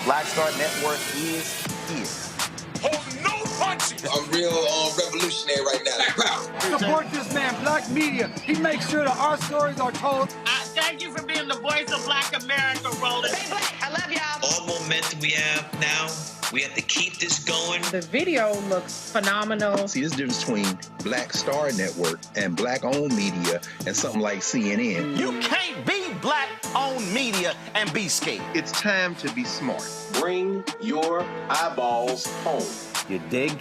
Black Star Network is here. Hold no punches. I'm real revolutionary right now. Support this man, Black Media. He makes sure that our stories are told. Thank you for being the voice of Black America, Roland. Stay black. I love y'all. All momentum we have now, we have to keep this going. The video looks phenomenal. See, there's a difference between Black Star Network and Black-owned media and something like CNN. You can't be Black-owned media and be scared. It's time to be smart. Bring your eyeballs home. You dig?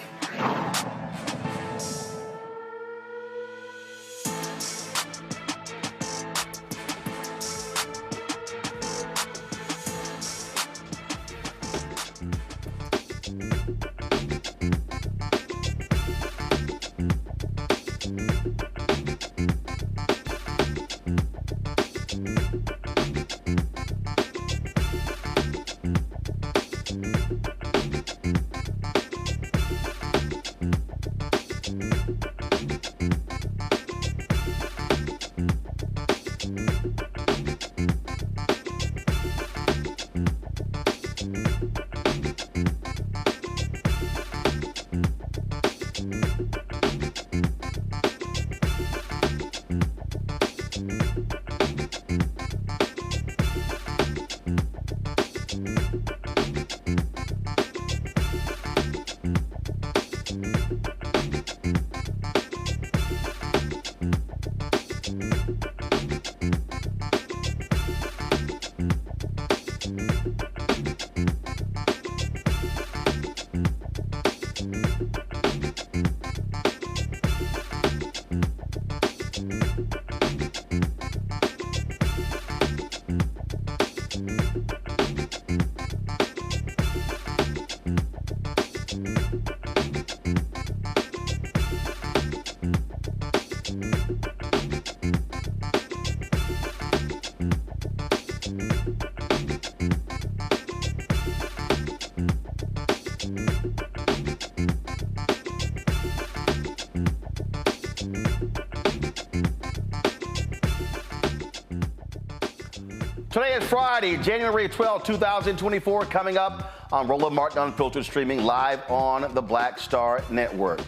Today is Friday, January 12, 2024, coming up on Roland Martin Unfiltered, streaming live on the Black Star Network.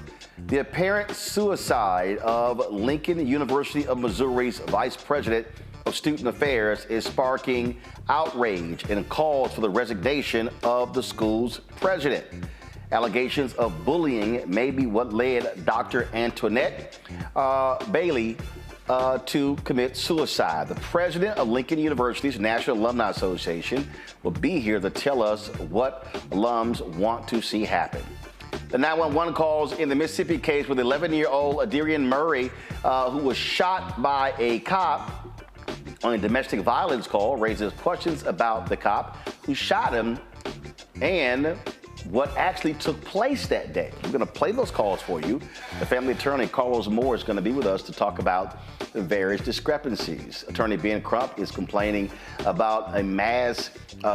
The apparent suicide of Lincoln University of Missouri's Vice President of Student Affairs is sparking outrage and calls for the resignation of the school's president. Allegations of bullying may be what led Dr. Antoinette Bailey to commit suicide. The president of Lincoln University's National Alumni Association will be here to tell us what alums want to see happen. The 911 calls in the Mississippi case with 11-year-old Aderrien Murry, who was shot by a cop on a domestic violence call, raises questions about the cop who shot him and what actually took place that day. We're going to play those calls for you. The family attorney, Carlos Moore, is going to be with us to talk about the various discrepancies. Attorney Ben Crump is complaining about a mass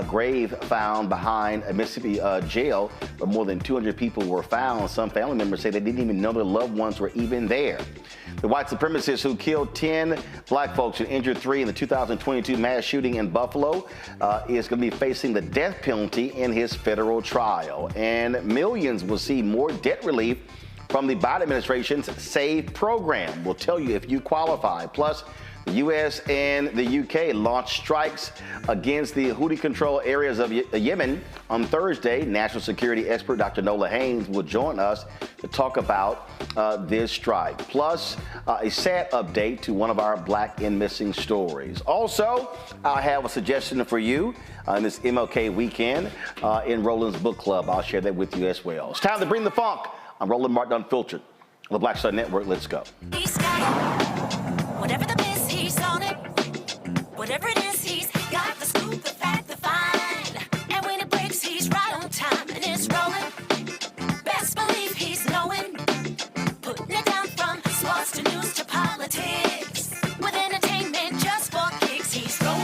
grave found behind a Mississippi jail where more than 200 people were found. Some family members say they didn't even know their loved ones were even there. The white supremacist who killed 10 black folks and injured 3 in the 2022 mass shooting in Buffalo is going to be facing the death penalty in his federal trial. And millions will see more debt relief from the Biden administration's SAVE program. We'll tell you if you qualify. Plus, the U.S. and the U.K. launched strikes against the Houthi-controlled areas of Yemen on Thursday. National security expert Dr. Nola Haynes will join us to talk about this strike. Plus, a sad update to one of our Black and Missing stories. Also, I have a suggestion for you on this MLK weekend in Roland's Book Club. I'll share that with you as well. It's time to bring the funk. I'm Roland Martin Unfiltered on the Black Star Network. Let's go. Whatever the miss, he's on it. Whatever it is, he's got the scoop, the fact, the find. And when it breaks, he's right on time and it's rolling. Best believe he's knowing. Putting it down from sports to news to politics. With entertainment just for kicks, he's rolling.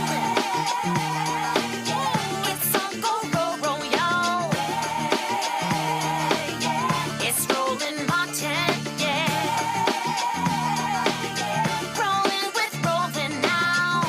It's on go, roll, roll, y'all. It's Roland Martin, yeah. Rolling with Roland now.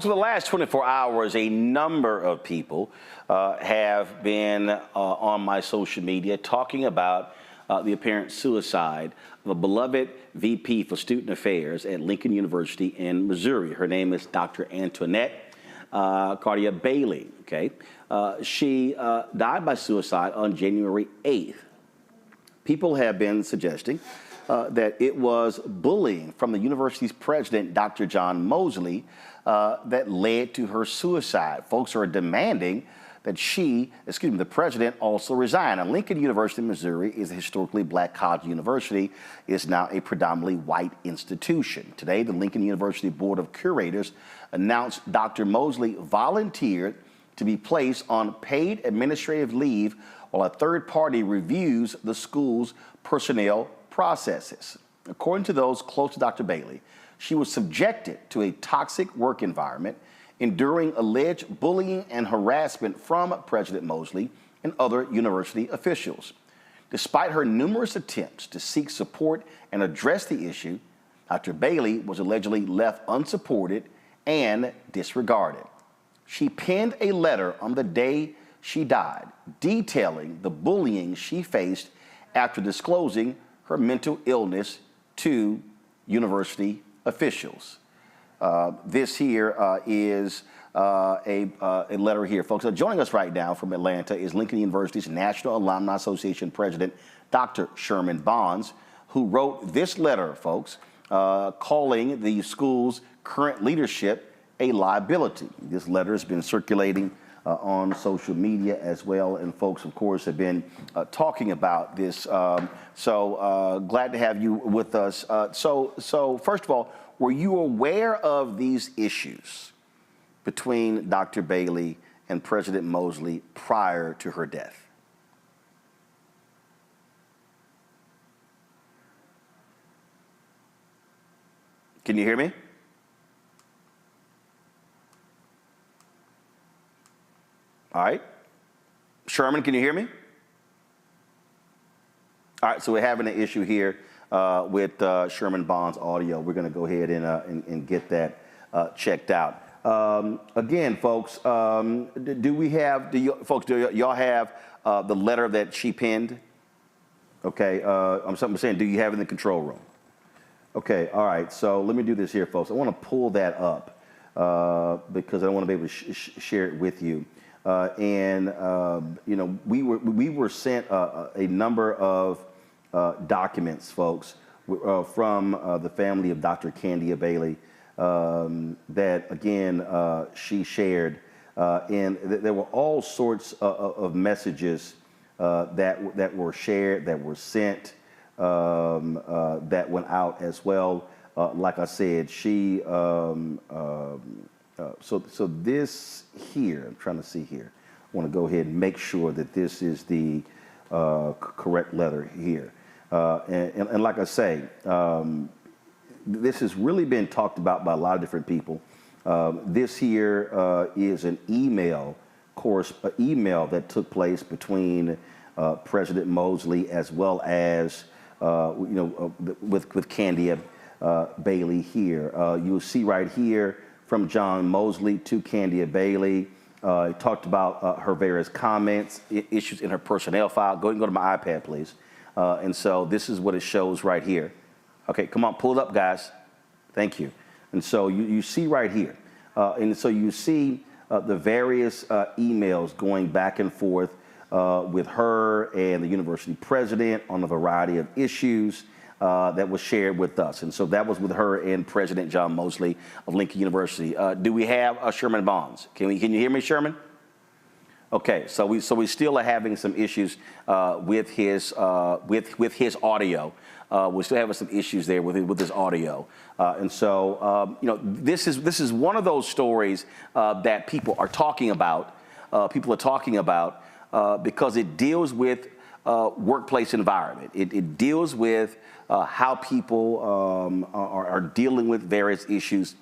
Folks, for the last 24 hours, a number of people have been on my social media talking about the apparent suicide of a beloved VP for Student Affairs at Lincoln University in Missouri. Her name is Dr. Antoinette Candia-Bailey. Okay, she died by suicide on January 8th. People have been suggesting that it was bullying from the university's president, Dr. John Mosley, that led to her suicide. Folks are demanding that the president also resign. Now, Lincoln University, Missouri is a historically black college university. It's now a predominantly white institution. Today, the Lincoln University Board of Curators announced Dr. Mosley volunteered to be placed on paid administrative leave while a third party reviews the school's personnel processes. According to those close to Dr. Bailey, she was subjected to a toxic work environment, enduring alleged bullying and harassment from President Mosley and other university officials. Despite her numerous attempts to seek support and address the issue, Dr. Bailey was allegedly left unsupported and disregarded. She penned a letter on the day she died, detailing the bullying she faced after disclosing her mental illness to university officials. This here is a letter here, folks. Joining us right now from Atlanta is Lincoln University's National Alumni Association President, Dr. Sherman Bonds, who wrote this letter, folks, calling the school's current leadership a liability. This letter has been circulating on social media as well, and folks, of course, have been talking about this. So glad to have you with us. So first of all, were you aware of these issues between Dr. Bailey and President Mosley prior to her death? Can you hear me? All right. Sherman, can you hear me? All right, so we're having an issue here with Sherman Bond's audio. We're going to go ahead and get that checked out. Again, folks, do y'all have the letter that she penned? Okay, I'm saying, do you have it in the control room? Okay, all right, so let me do this here, folks. I want to pull that up because I want to be able to share it with you. You know, we were sent a number of documents, folks, from the family of Dr. Candia-Bailey that, again, she shared. And there were all sorts of messages that were shared, that were sent, that went out as well. Like I said, she, so this here, I'm trying to see here. I want to go ahead and make sure that this is the correct letter here. And like I say, this has really been talked about by a lot of different people. This here is an email that took place between President Mosley as well as with Candia-Bailey here. You'll see right here from John Mosley to Candia-Bailey. He talked about her various comments, issues in her personnel file. Go ahead and go to my iPad, please. And so this is what it shows right here. Okay, come on, pull it up, guys. Thank you. And so you see right here. And so you see the various emails going back and forth with her and the university president on a variety of issues that was shared with us. And so that was with her and President John Mosley of Lincoln University. Do we have Sherman Bonds? Can you hear me, Sherman? Okay, so we still are having some issues with his audio. We're still having some issues there with his audio, and so this is one of those stories that people are talking about. Because it deals with workplace environment. It deals with how people are dealing with various issues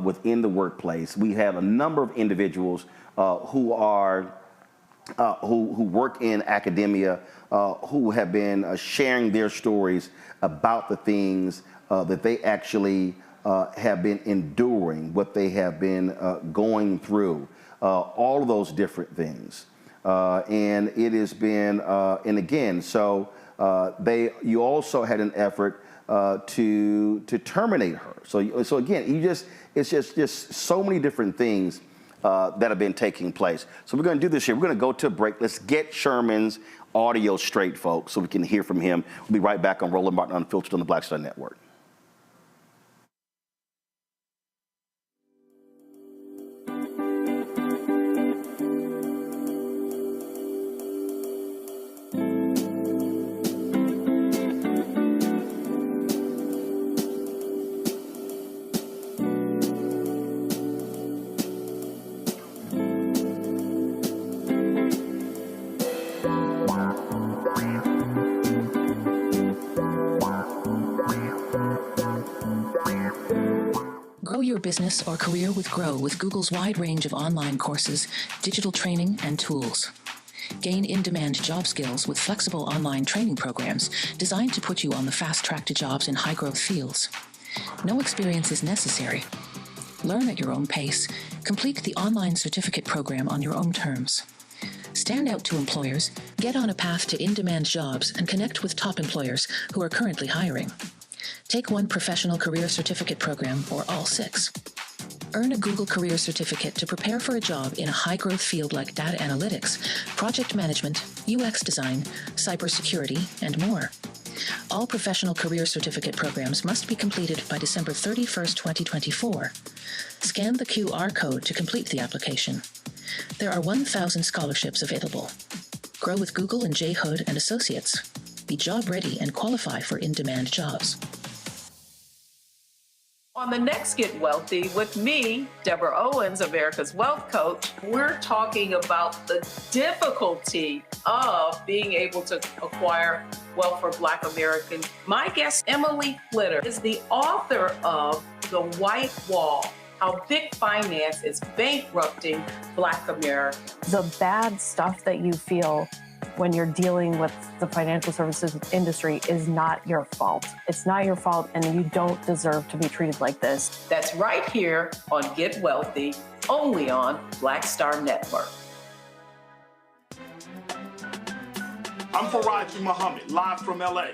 within the workplace. We have a number of individuals who work in academia, who have been sharing their stories about the things that they actually have been enduring, what they have been going through, all of those different things. And it has been, and again, so you also had an effort to terminate her. So again, it's just so many different things that have been taking place. So we're going to do this here. We're going to go to a break. Let's get Sherman's audio straight, folks, so we can hear from him. We'll be right back on Roland Martin Unfiltered on the Black Star Network. Grow your business or career with Grow with Google's wide range of online courses, digital training, and tools. Gain in-demand job skills with flexible online training programs designed to put you on the fast track to jobs in high-growth fields. No experience is necessary. Learn at your own pace. Complete the online certificate program on your own terms. Stand out to employers, get on a path to in-demand jobs, and connect with top employers who are currently hiring. Take one professional career certificate program or all 6. Earn a Google Career Certificate to prepare for a job in a high-growth field like data analytics, project management, UX design, cybersecurity, and more. All professional career certificate programs must be completed by December 31st, 2024. Scan the QR code to complete the application. There are 1,000 scholarships available. Grow with Google and J. Hood and Associates. Be job ready and qualify for in-demand jobs. On the next Get Wealthy with me, Deborah Owens, America's Wealth Coach, we're talking about the difficulty of being able to acquire wealth for Black Americans. My guest, Emily Flitter, is the author of The White Wall: How Big Finance is Bankrupting Black Americans. The bad stuff that you feel when you're dealing with the financial services industry is not your fault. It's not your fault, and you don't deserve to be treated like this. That's right here on Get Wealthy, only on Black Star Network. I'm Faraji Muhammad, live from LA.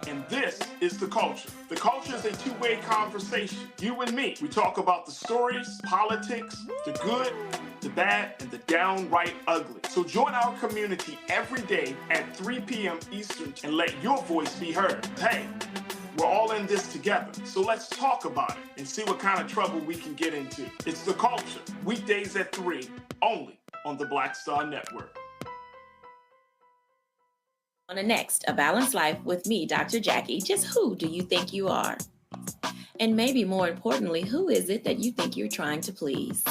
And this is The Culture. The Culture is a two-way conversation. You and me. We talk about the stories, politics, the good, the bad, and the downright ugly. So join our community every day at 3 p.m. Eastern and let your voice be heard. Hey, we're all in this together. So let's talk about it and see what kind of trouble we can get into. It's The Culture, weekdays at 3, only on the Black Star Network. On the next, A Balanced Life with me, Dr. Jackie, just who do you think you are? And maybe more importantly, who is it that you think you're trying to please?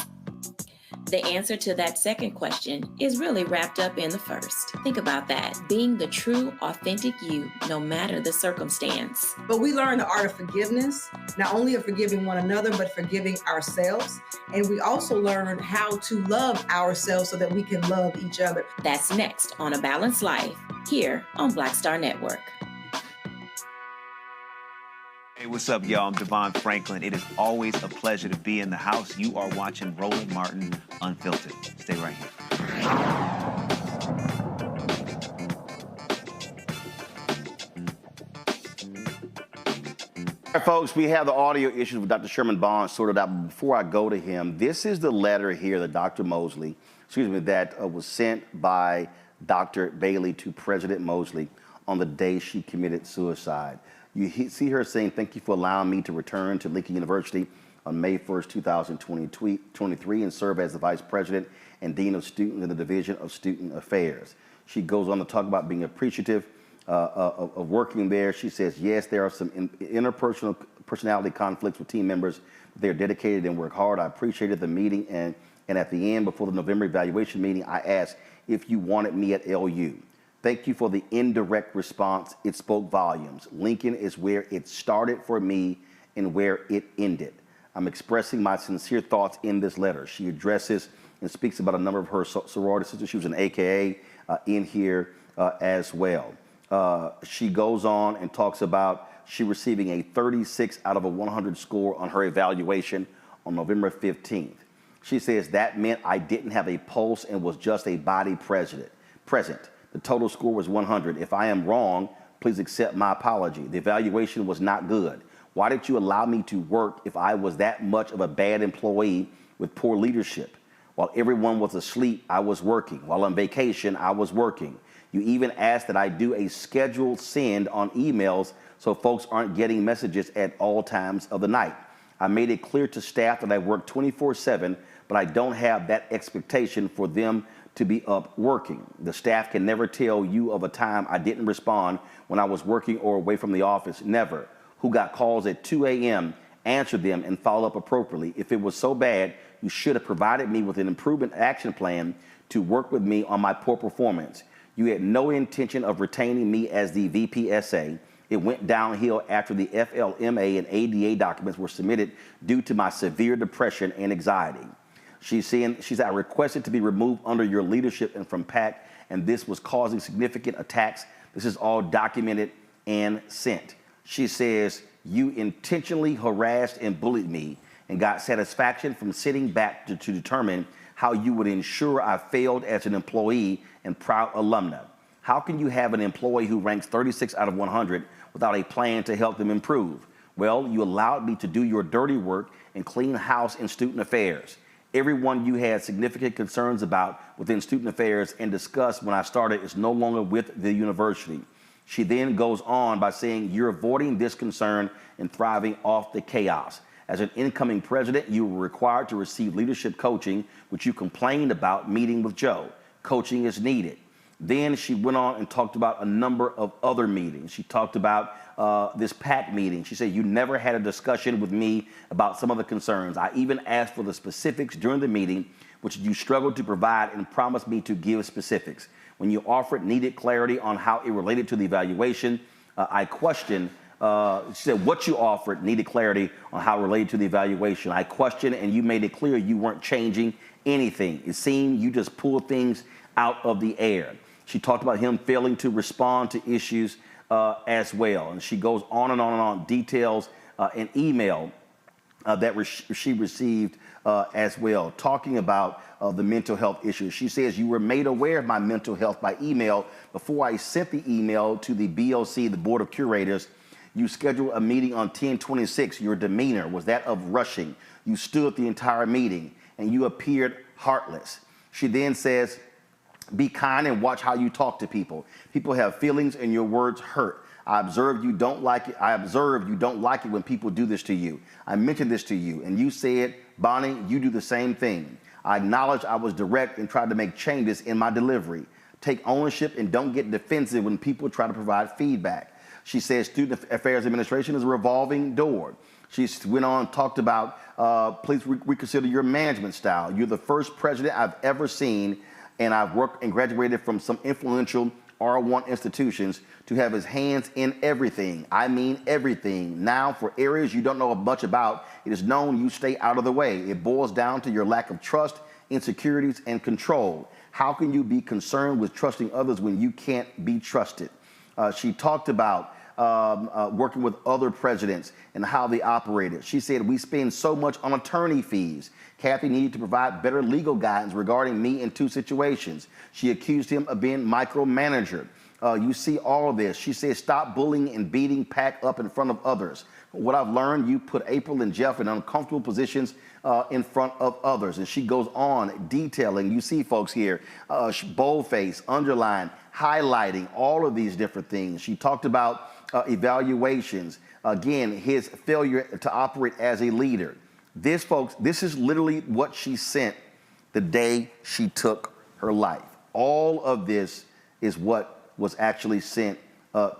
The answer to that second question is really wrapped up in the first. Think about that. Being the true, authentic you, no matter the circumstance. But we learn the art of forgiveness, not only of forgiving one another, but forgiving ourselves. And we also learn how to love ourselves so that we can love each other. That's next on A Balanced Life, here on Black Star Network. Hey, what's up, y'all? I'm Devon Franklin. It is always a pleasure to be in the house. You are watching Roland Martin Unfiltered. Stay right here. All right, folks, we have the audio issues with Dr. Sherman Bond sorted out. But before I go to him, this is the letter here that Dr. Mosley, that was sent by Dr. Bailey to President Mosley on the day she committed suicide. You see her saying, "Thank you for allowing me to return to Lincoln University on May 1st, 2023 and serve as the Vice President and Dean of Students in the Division of Student Affairs." She goes on to talk about being appreciative of working there. She says, yes, there are some interpersonal personality conflicts with team members. They're dedicated and work hard. I appreciated the meeting, and at the end, before the November evaluation meeting, I asked if you wanted me at LU. Thank you for the indirect response. It spoke volumes. Lincoln is where it started for me and where it ended. I'm expressing my sincere thoughts in this letter. She addresses and speaks about a number of her sorority sisters. She was an AKA in here as well. She goes on and talks about she receiving a 36 out of a 100 score on her evaluation on November 15th. She says that meant I didn't have a pulse and was just a body present. The total score was 100. If I am wrong, please accept my apology. The evaluation was not good. Why did you allow me to work if I was that much of a bad employee with poor leadership? While everyone was asleep, I was working. While on vacation, I was working. You even asked that I do a scheduled send on emails so folks aren't getting messages at all times of the night. I made it clear to staff that I work 24/7, but I don't have that expectation for them to be up working. The staff can never tell you of a time I didn't respond when I was working or away from the office. Never. Who got calls at 2 a.m., answered them, and follow up appropriately. If it was so bad, you should have provided me with an improvement action plan to work with me on my poor performance. You had no intention of retaining me as the VPSA. It went downhill after the FLMA and ADA documents were submitted due to my severe depression and anxiety. She's saying, I requested to be removed under your leadership and from PAC, and this was causing significant attacks. This is all documented and sent. She says, you intentionally harassed and bullied me and got satisfaction from sitting back to determine how you would ensure I failed as an employee and proud alumna. How can you have an employee who ranks 36 out of 100 without a plan to help them improve? Well, you allowed me to do your dirty work and clean house in student affairs. Everyone you had significant concerns about within student affairs and discussed when I started is no longer with the university. She then goes on by saying you're avoiding this concern and thriving off the chaos. As an incoming president, you were required to receive leadership coaching, which you complained about meeting with Joe. Coaching is needed. Then she went on and talked about a number of other meetings. She talked about this PAC meeting. She said, you never had a discussion with me about some of the concerns. I even asked for the specifics during the meeting, which you struggled to provide and promised me to give specifics. When you offered needed clarity on how it related to the evaluation, I questioned. She said, what you offered needed clarity on how it related to the evaluation. I questioned, and you made it clear you weren't changing anything. It seemed you just pulled things out of the air. She talked about him failing to respond to issues as well. And she goes on and on and on, details an email that she received as well, talking about the mental health issues. She says, you were made aware of my mental health by email before I sent the email to the BOC, the Board of Curators. You scheduled a meeting on 10/26. Your demeanor was that of rushing. You stood the entire meeting, and you appeared heartless. She then says, be kind and watch how you talk to people. People have feelings and your words hurt. I observed you don't like it. I observed you don't like it when people do this to you. I mentioned this to you, and you said, Bonnie, you do the same thing. I acknowledge I was direct and tried to make changes in my delivery. Take ownership and don't get defensive when people try to provide feedback. She says Student Affairs Administration is a revolving door. She went on and talked about, please reconsider your management style. You're the first president I've ever seen, and I've worked and graduated from some influential R1 institutions, to have his hands in everything. I mean everything. Now, for areas you don't know much about, it is known you stay out of the way. It boils down to your lack of trust, insecurities, and control. How can you be concerned with trusting others when you can't be trusted? She talked about working with other presidents and how they operated. She said, we spend so much on attorney fees. Kathy needed to provide better legal guidance regarding me in 2 situations. She accused him of being micromanager. You see all of this. She said, stop bullying and beating PAC up in front of others. What I've learned, you put April and Jeff in uncomfortable positions in front of others. And she goes on detailing, you see folks here, boldface, underline, highlighting all of these different things. She talked about evaluations. Again, his failure to operate as a leader. This, folks, this is literally what she sent the day she took her life. All of this is what was actually sent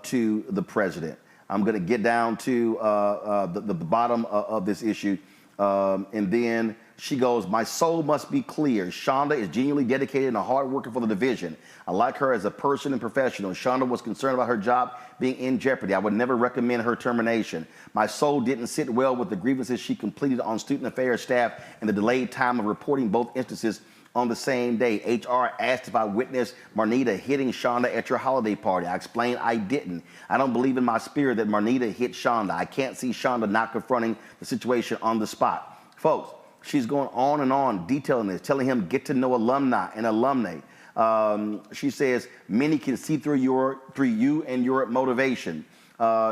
to the president. I'm going to get down to the bottom of this issue. And then she goes, my soul must be clear. Shonda is genuinely dedicated and hard working for the division. I like her as a person and professional. Shonda was concerned about her job being in jeopardy. I would never recommend her termination. My soul didn't sit well with the grievances she completed on student affairs staff and the delayed time of reporting both instances On the same day, HR asked if I witnessed Marnita hitting Shonda at your holiday party. I explained I didn't. I don't believe in my spirit that Marnita hit Shonda. I can't see Shonda not confronting the situation on the spot. Folks, she's going on and on detailing this, telling him get to know alumni and alumni. She says many can see through you and your motivation.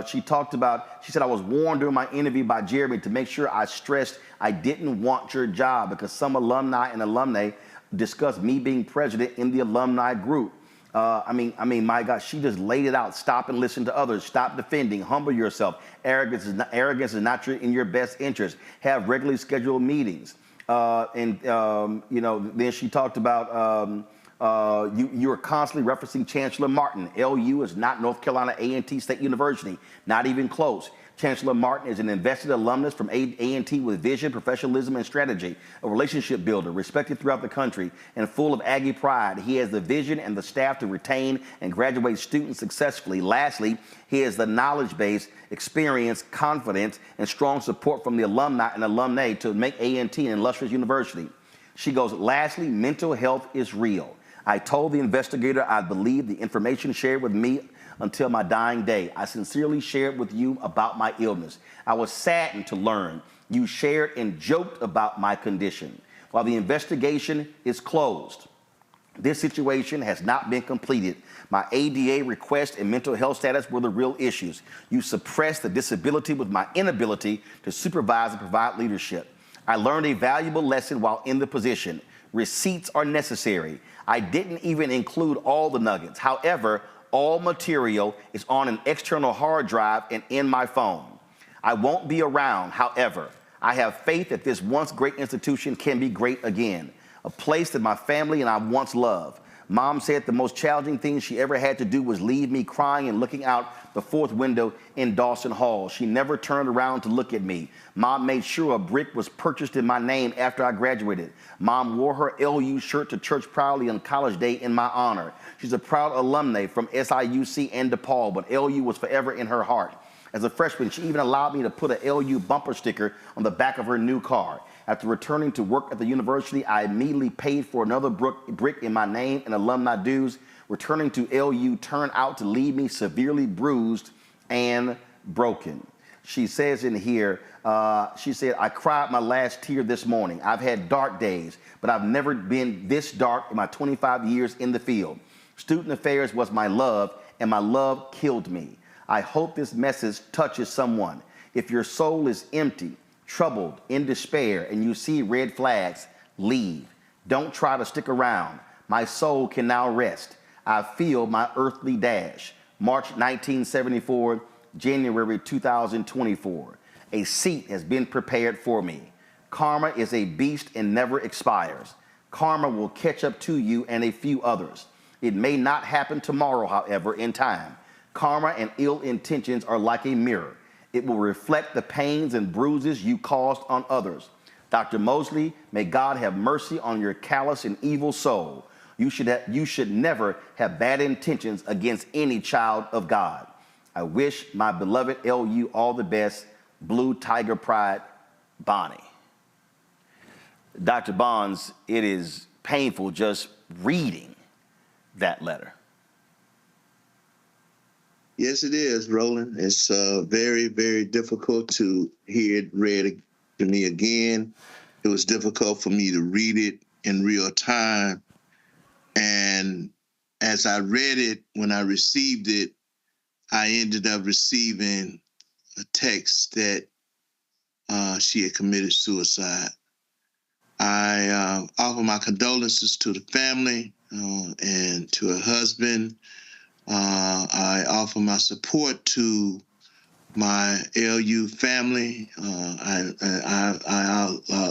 She said, I was warned during my interview by Jeremy to make sure I stressed I didn't want your job because some alumni and alumni discussed me being president in the alumni group. I mean, my God, she just laid it out. Stop and listen to others. Stop defending. Humble yourself. Arrogance is not in your best interest. Have regularly scheduled meetings. Then she talked about you are constantly referencing Chancellor Martin. LU is not North Carolina A&T State University, not even close. Chancellor Martin is an invested alumnus from A&T with vision, professionalism, and strategy, a relationship builder, respected throughout the country, and full of Aggie pride. He has the vision and the staff to retain and graduate students successfully. Lastly, he has the knowledge base, experience, confidence, and strong support from the alumni and alumnae to make A&T an illustrious university. She goes, lastly, mental health is real. I told the investigator I believed the information shared with me until my dying day. I sincerely shared with you about my illness. I was saddened to learn you shared and joked about my condition. While the investigation is closed, this situation has not been completed. My ADA request and mental health status were the real issues. You suppressed the disability with my inability to supervise and provide leadership. I learned a valuable lesson while in the position. Receipts are necessary. I didn't even include all the nuggets. However, all material is on an external hard drive and in my phone. I won't be around. However, I have faith that this once great institution can be great again, a place that my family and I once loved. Mom said the most challenging thing she ever had to do was leave me crying and looking out the fourth window in Dawson Hall. She never turned around to look at me. Mom made sure a brick was purchased in my name after I graduated. Mom wore her LU shirt to church proudly on college day in my honor. She's a proud alumni from SIUC and DePaul, but LU was forever in her heart. As a freshman, she even allowed me to put a LU bumper sticker on the back of her new car. After returning to work at the university, I immediately paid for another brick in my name and alumni dues. Returning to LU turned out to leave me severely bruised and broken. She says in here, she said, I cried my last tear this morning. I've had dark days, but I've never been this dark in my 25 years in the field. Student affairs was my love, and my love killed me. I hope this message touches someone. If your soul is empty, troubled, in despair, and you see red flags, leave. Don't try to stick around. My soul can now rest. I feel my earthly dash. March 1974, January 2024. A seat has been prepared for me. Karma is a beast and never expires. Karma will catch up to you and a few others. It may not happen tomorrow, however, in time. Karma and ill intentions are like a mirror. It will reflect the pains and bruises you caused on others. Dr. Mosley, may God have mercy on your callous and evil soul. You should never have bad intentions against any child of God. I wish my beloved LU all the best. Blue Tiger Pride, Bonnie. Dr. Bonds, it is painful just reading that letter. Yes, it is, Roland. It's very, very difficult to hear it read to me again. It was difficult for me to read it in real time. And as I read it, when I received it, I ended up receiving a text that she had committed suicide. I offer my condolences to the family and to her husband. I offer my support to my LU family. I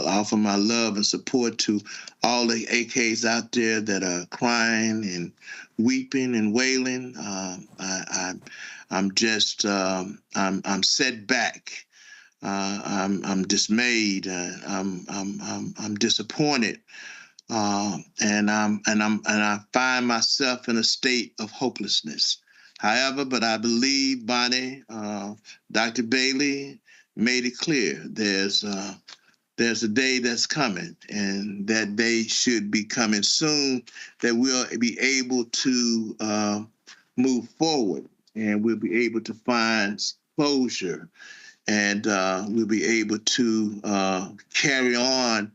offer my love and support to all the AKs out there that are crying and weeping and wailing. I'm set back. I'm dismayed. I'm disappointed. And I find myself in a state of hopelessness. However, but I believe Bonnie, Dr. Bailey made it clear. There's there's a day that's coming, and that day should be coming soon, that we'll be able to move forward, and we'll be able to find closure, and we'll be able to carry on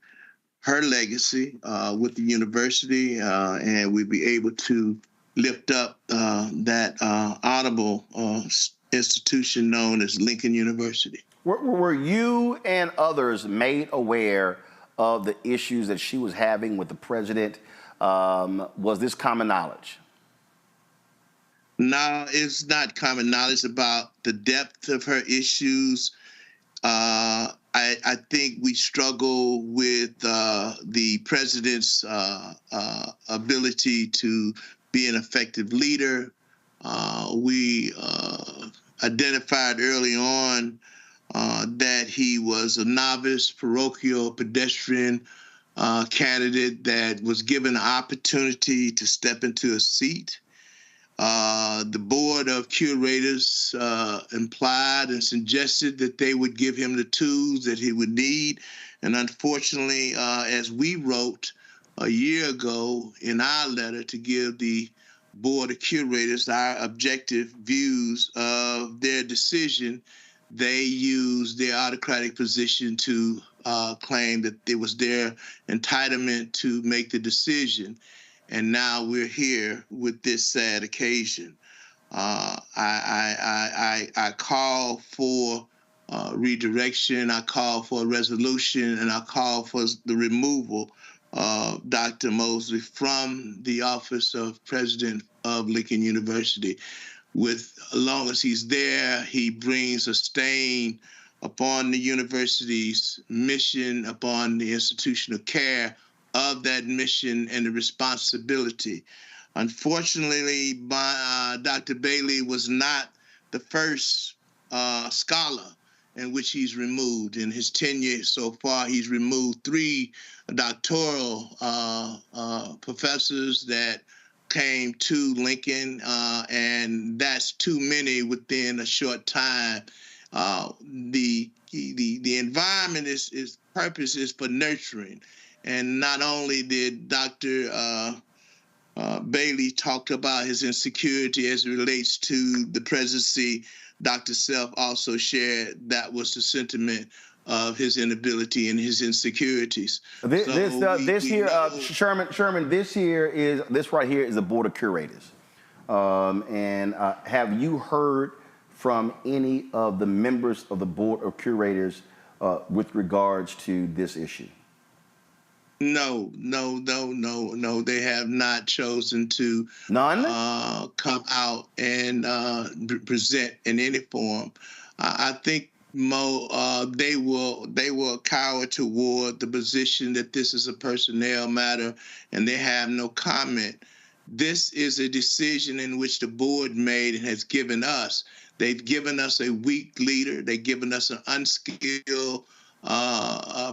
her legacy with the university, and we'll be able to lift up that honorable institution known as Lincoln University. Were you and others made aware of the issues that she was having with the president? Was this common knowledge? No, it's not common knowledge about the depth of her issues. I think we struggle with the president's ability to be an effective leader. We identified early on that he was a novice, parochial, pedestrian candidate that was given an opportunity to step into a seat. The board of curators implied and suggested that they would give him the tools that he would need. And unfortunately, as we wrote a year ago in our letter to give the board of curators our objective views of their decision, they used their autocratic position to claim that it was their entitlement to make the decision. And now we're here with this sad occasion. I call for redirection, I call for a resolution, and I call for the removal of Dr. Mosley from the office of president of Lincoln University. As long as he's there, he brings a stain upon the university's mission, upon the institutional care of that mission and the responsibility. Unfortunately, Dr. Bailey was not the first scholar in which he's removed. In his tenure so far, he's removed 3 doctoral professors that came to Lincoln, and that's too many within a short time. The environment is purpose is for nurturing. And not only did Dr. Bailey talk about his insecurity as it relates to the presidency, Dr. Self also shared that was the sentiment of his inability and his insecurities. Sherman, this right here is the board of curators. Have you heard from any of the members of the board of curators with regards to this issue? No. They have not chosen to come out and present in any form. I think they will cower toward the position that this is a personnel matter, and they have no comment. This is a decision in which the board made and has given us. They've given us a weak leader. They've given us an unskilled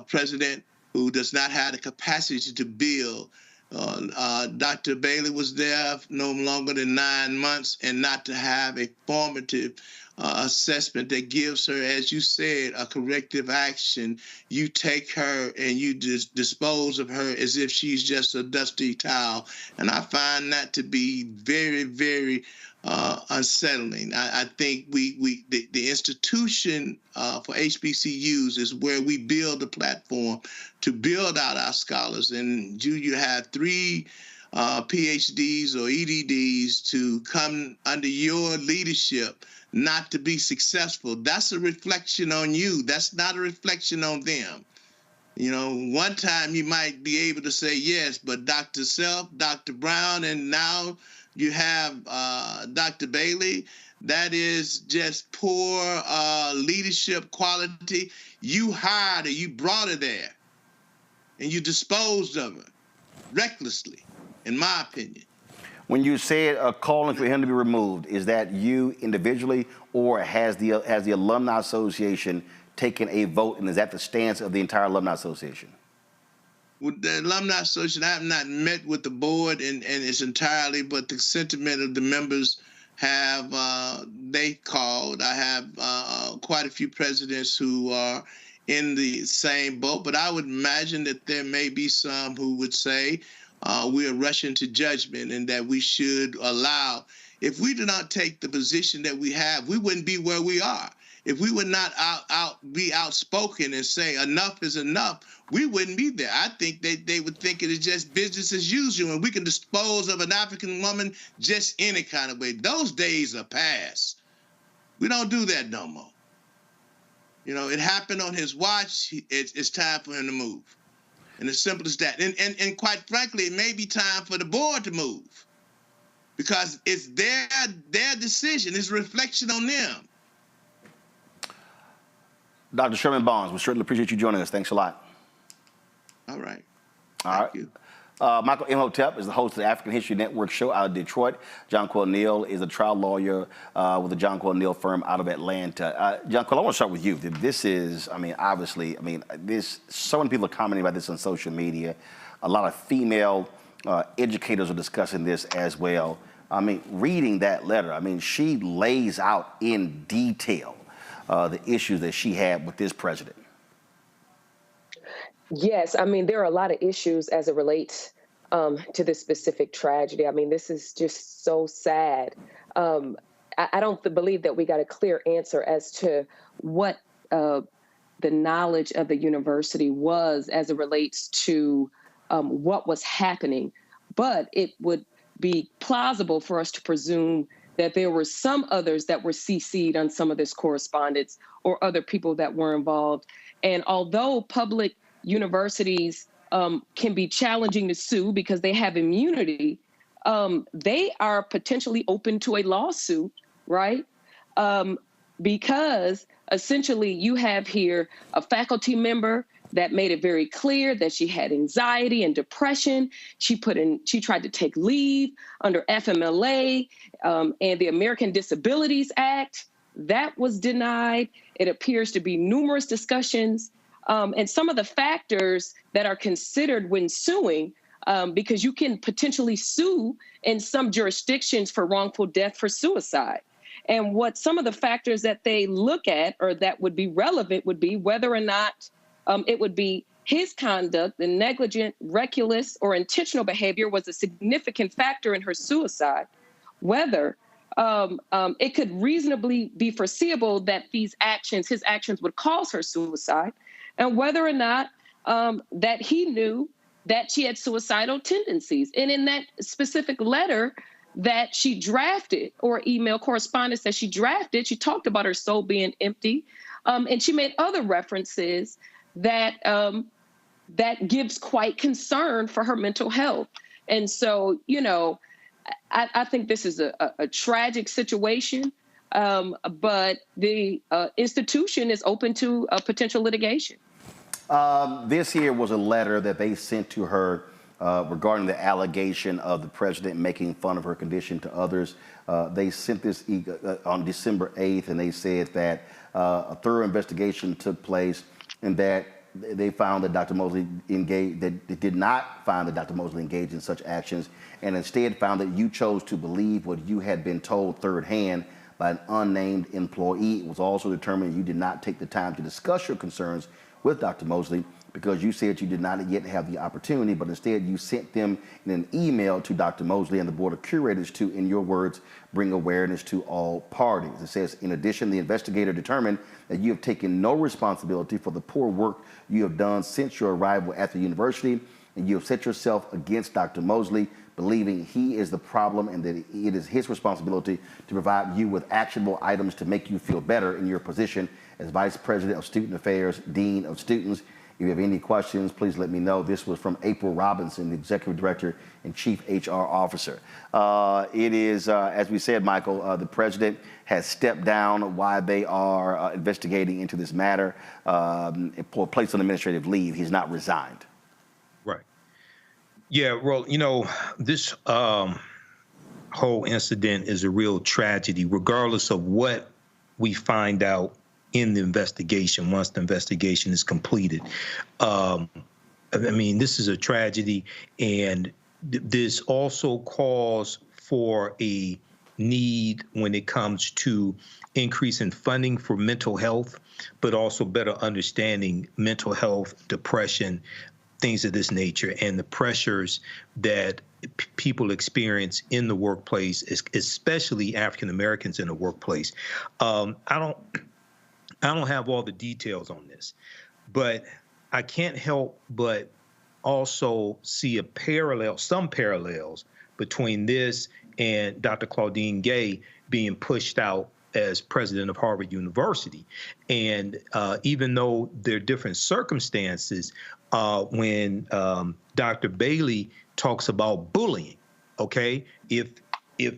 president who does not have the capacity to build. Dr. Bailey was there no longer than 9 months, and not to have a formative assessment that gives her, as you said, a corrective action. You take her and you dispose of her as if she's just a dusty towel. And I find that to be very, very unsettling. I think the institution for HBCUs is where we build a platform to build out our scholars. And you have 3 PhDs or EDDs to come under your leadership not to be successful. That's a reflection on you. That's not a reflection on them. You know, one time you might be able to say yes, but Dr. Self, Dr. Brown, and now you have Dr. Bailey. That is just poor leadership quality. You hired her, you brought her there, and you disposed of her recklessly, in my opinion. When you said calling for him to be removed, is that you individually, or has the Alumni Association taken a vote, and is that the stance of the entire Alumni Association? With the Alumni Association, I have not met with the board and its entirely, but the sentiment of the members they called. I have quite a few presidents who are in the same boat, but I would imagine that there may be some who would say we are rushing to judgment and that we should allow. If we do not take the position that we have, we wouldn't be where we are. If we would not be outspoken and say enough is enough, we wouldn't be there. I think they would think it is just business as usual, and we can dispose of an African woman just any kind of way. Those days are past. We don't do that no more. You know, it happened on his watch. It's time for him to move. And as simple as that. And quite frankly, it may be time for the board to move because it's their decision. It's a reflection on them. Dr. Sherman Bonds, we certainly appreciate you joining us. Thanks a lot. All right. Thank you. Michael Imhotep is the host of the African History Network show out of Detroit. John Quill Neal is a trial lawyer with the John Quill Neal firm out of Atlanta. John Quill, I want to start with you. This is, obviously, this, so many people are commenting about this on social media. A lot of female educators are discussing this as well. Reading that letter, she lays out in detail the issues that she had with this president. Yes, there are a lot of issues as it relates to this specific tragedy. This is just so sad. I don't believe that we got a clear answer as to what the knowledge of the university was as it relates to what was happening. But it would be plausible for us to presume that there were some others that were CC'd on some of this correspondence or other people that were involved. And although public universities can be challenging to sue because they have immunity, they are potentially open to a lawsuit, right? Because essentially you have here a faculty member that made it very clear that she had anxiety and depression. She tried to take leave under FMLA and the American Disabilities Act. That was denied. It appears to be numerous discussions. And some of the factors that are considered when suing, because you can potentially sue in some jurisdictions for wrongful death for suicide. And what some of the factors that they look at or that would be relevant would be whether or not it would be his conduct, the negligent, reckless, or intentional behavior was a significant factor in her suicide, whether it could reasonably be foreseeable that his actions would cause her suicide, and whether or not that he knew that she had suicidal tendencies. And in that specific letter that she drafted, or email correspondence that she drafted, she talked about her soul being empty, and she made other references that that gives quite concern for her mental health. And so, I think this is a tragic situation, but the institution is open to potential litigation. This here was a letter that they sent to her regarding the allegation of the president making fun of her condition to others. They sent this on December 8th, and they said that a thorough investigation took place and that they found that Dr. Mosley did not find that Dr. Mosley engaged in such actions, and instead found that you chose to believe what you had been told third hand by an unnamed employee. It was also determined you did not take the time to discuss your concerns with Dr. Mosley because you said you did not yet have the opportunity, but instead you sent them in an email to Dr. Mosley and the Board of Curators to, in your words, bring awareness to all parties. It says, in addition, the investigator determined that you have taken no responsibility for the poor work you have done since your arrival at the university, and you have set yourself against Dr. Mosley, believing he is the problem and that it is his responsibility to provide you with actionable items to make you feel better in your position as Vice President of Student Affairs, Dean of Students. If you have any questions, please let me know. This was from April Robinson, the Executive Director and Chief HR Officer. It is, as we said, Michael, the president has stepped down while they are investigating into this matter, placed on administrative leave. He's not resigned. Right. Yeah, well, this whole incident is a real tragedy, regardless of what we find out in the investigation, once the investigation is completed. This is a tragedy, and this also calls for a need when it comes to increasing funding for mental health, but also better understanding mental health, depression, things of this nature, and the pressures that people experience in the workplace, especially African Americans in the workplace. I don't have all the details on this, but I can't help but also see some parallels between this and Dr. Claudine Gay being pushed out as president of Harvard University. And even though there are different circumstances, when Dr. Bailey talks about bullying, okay, if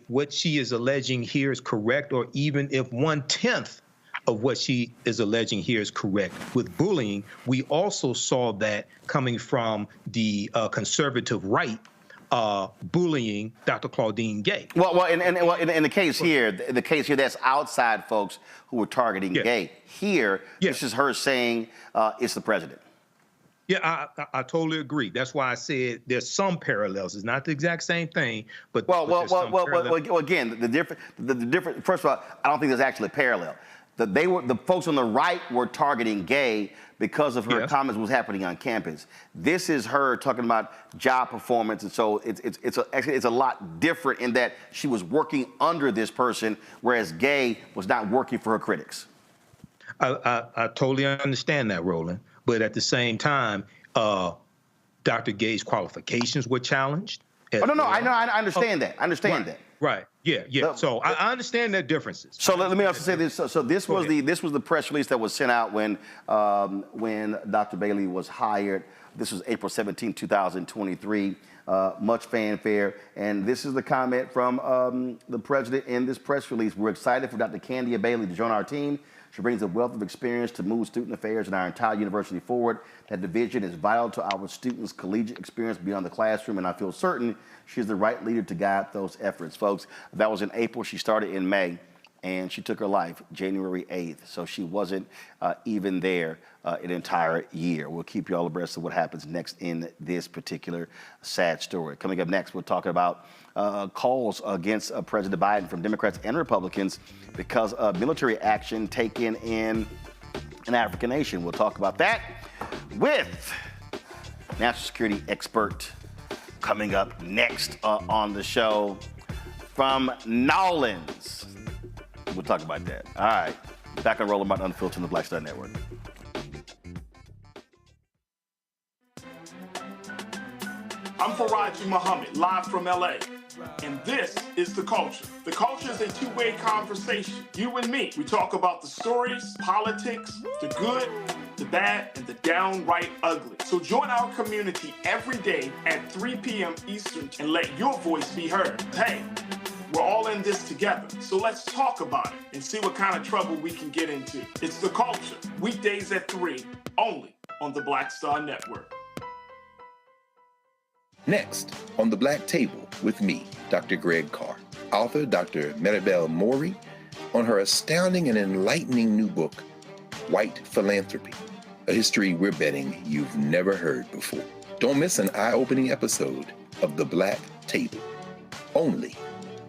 what she is alleging here is correct, or even if 1/10 of what she is alleging here is correct with bullying, we also saw that coming from the conservative right, bullying Dr. Claudine Gay. Well, in the case here, that's outside folks who were targeting Gay. Here, this is her saying it's the president. Yeah, I totally agree. That's why I said there's some parallels. It's not the exact same thing, but again, the different. First of all, I don't think there's actually a parallel. The folks on the right were targeting Gay because of her comments was happening on campus. This is her talking about job performance, and so it's a lot different in that she was working under this person, whereas Gay was not working for her critics. I totally understand that, Roland. But at the same time, Dr. Gay's qualifications were challenged. I understand that. I understand that. Right. Yeah. So I understand their differences. So let me also say this. So this was the press release that was sent out when Dr. Bailey was hired. This was April 17, 2023. Much fanfare. And this is the comment from the president in this press release. We're excited for Dr. Candia-Bailey to join our team. She brings a wealth of experience to move student affairs and our entire university forward. That division is vital to our students' collegiate experience beyond the classroom, and I feel certain she's the right leader to guide those efforts. Folks, that was in April. She started in May, and she took her life January 8th, so she wasn't even there an entire year. We'll keep you all abreast of what happens next in this particular sad story. Coming up next, we're talking about calls against President Biden from Democrats and Republicans because of military action taken in an African nation. We'll talk about that with national security expert coming up next on the show from Nolans. We'll talk about that. All right. Back on Roland Martin Unfiltered on the Black Star Network. I'm Faraji Muhammad, live from LA. And this is The Culture. The Culture is a two-way conversation. You and me. We talk about the stories, politics, the good, the bad, and the downright ugly. So join our community every day at 3 p.m. Eastern and let your voice be heard. Hey, we're all in this together. So let's talk about it and see what kind of trouble we can get into. It's The Culture, weekdays at 3, only on the Black Star Network. Next, on the Black Table with me, Dr. Greg Carr, author Dr. Aderrien Murry, on her astounding and enlightening new book, White Philanthropy, a history we're betting you've never heard before. Don't miss an eye-opening episode of the Black Table, only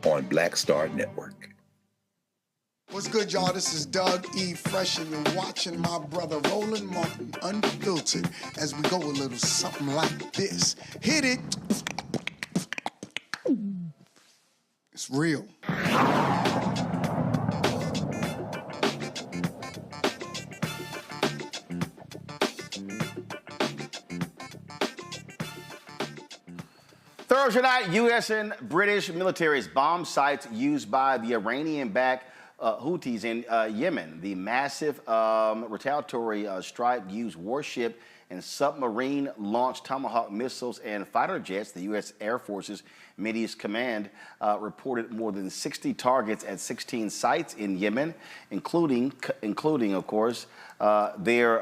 on Black Star Network. What's good, y'all? This is Doug E. Fresh, and you're watching my brother Roland Martin Unfiltered as we go a little something like this. Hit it. It's real. Thursday night, U.S. and British militaries bombed sites used by the Iranian-backed Houthis in Yemen. The massive retaliatory strike used warship and submarine-launched Tomahawk missiles and fighter jets. The U.S. Air Force's Middle East Command reported more than 60 targets at 16 sites in Yemen, including of course, their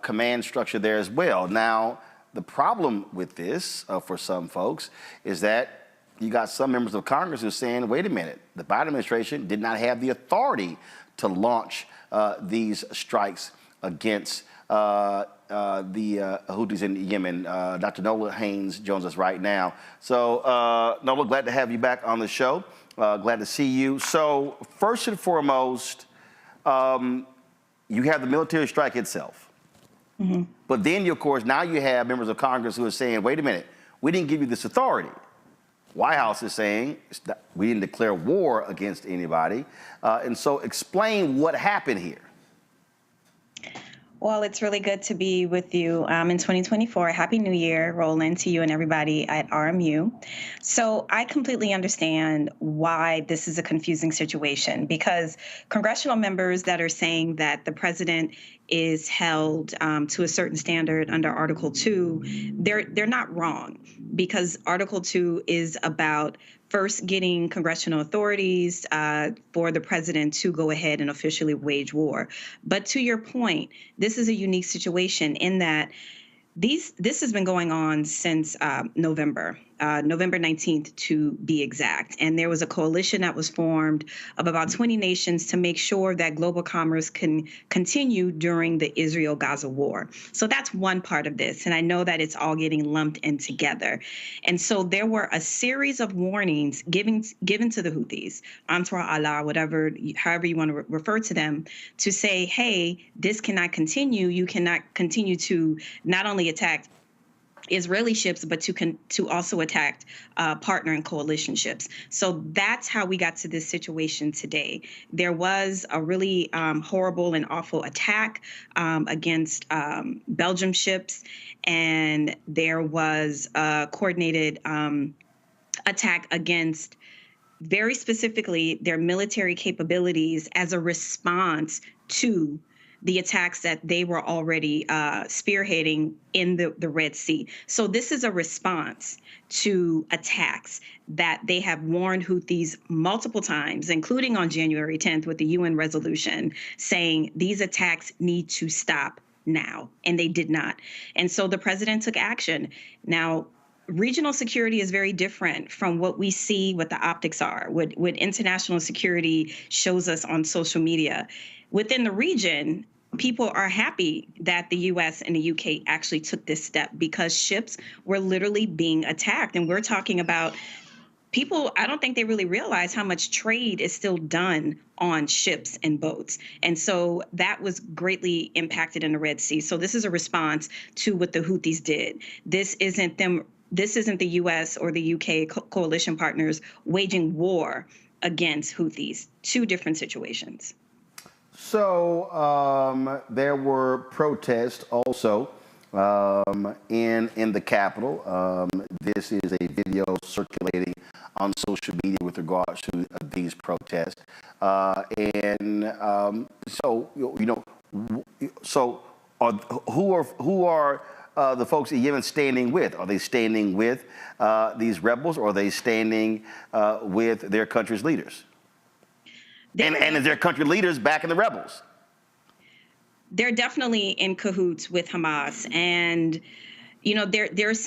command structure there as well. Now, the problem with this, for some folks, is that you got some members of Congress who are saying, wait a minute, the Biden administration did not have the authority to launch these strikes against the Houthis in Yemen. Dr. Nola Haynes joins us right now. So, Nola, glad to have you back on the show. Glad to see you. So first and foremost, you have the military strike itself. Mm-hmm. But then, of course, now you have members of Congress who are saying, wait a minute, we didn't give you this authority. White House is saying we didn't declare war against anybody. And so explain what happened here. Well, it's really good to be with you in 2024. Happy New Year, Roland, to you and everybody at RMU. So I completely understand why this is a confusing situation, because congressional members that are saying that the president is held to a certain standard under Article 2, they're not wrong, because Article 2 is about first getting congressional authorities for the president to go ahead and officially wage war. But to your point, this is a unique situation in that this has been going on since November 19th to be exact. And there was a coalition that was formed of about 20 nations to make sure that global commerce can continue during the Israel-Gaza war. So that's one part of this. And I know that it's all getting lumped in together. And so there were a series of warnings given to the Houthis, Ansar Allah, however you want to refer to them, to say, hey, this cannot continue. You cannot continue to not only attack Israeli ships, but to also attack partner and coalition ships. So that's how we got to this situation today. There was a really horrible and awful attack against Belgium ships, and there was a coordinated attack against, very specifically, their military capabilities as a response to the attacks that they were already spearheading in the Red Sea. So this is a response to attacks that they have warned Houthis multiple times, including on January 10th with the UN resolution, saying these attacks need to stop now, and they did not. And so the president took action. Now, regional security is very different from what we see, what the optics are, what international security shows us on social media. Within the region, people are happy that the U.S. and the U.K. actually took this step, because ships were literally being attacked. And we're talking about people, I don't think they really realize how much trade is still done on ships and boats. And so that was greatly impacted in the Red Sea. So this is a response to what the Houthis did. This isn't the U.S. or the U.K. coalition partners waging war against Houthis. Two different situations. So there were protests also in the Capitol. This is a video circulating on social media with regards to these protests. Who are the folks in Yemen standing with? Are they standing with these rebels, or are they standing with their country's leaders? And is their country leaders backing the rebels? They're definitely in cahoots with Hamas, and there's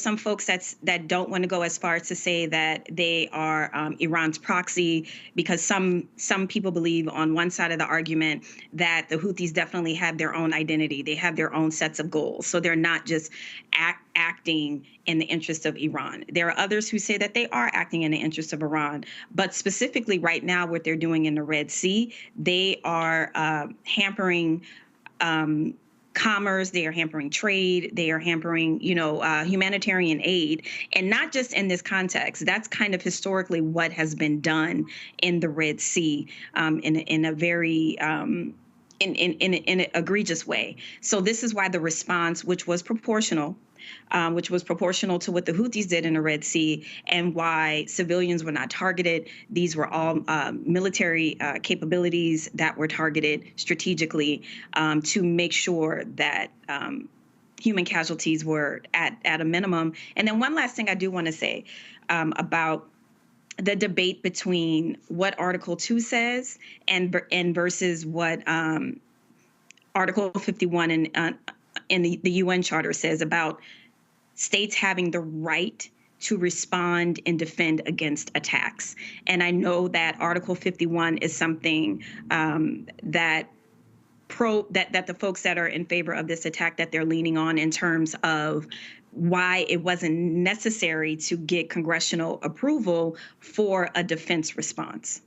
some folks that don't want to go as far as to say that they are Iran's proxy, because some people believe on one side of the argument that the Houthis definitely have their own identity. They have their own sets of goals. So they're not just acting in the interest of Iran. There are others who say that they are acting in the interest of Iran. But specifically right now, what they're doing in the Red Sea, they are hampering commerce, they are hampering trade, they are hampering, humanitarian aid, and not just in this context. That's kind of historically what has been done in the Red Sea in a very in an egregious way. So this is why the response, which was proportional to what the Houthis did in the Red Sea, and why civilians were not targeted. These were all military capabilities that were targeted strategically to make sure that human casualties were at a minimum. And then one last thing I do want to say about the debate between what Article 2 says and versus what Article 51 in the UN Charter says about states having the right to respond and defend against attacks. And I know that Article 51 is something that the folks that are in favor of this attack, that they're leaning on in terms of why it wasn't necessary to get congressional approval for a defense response.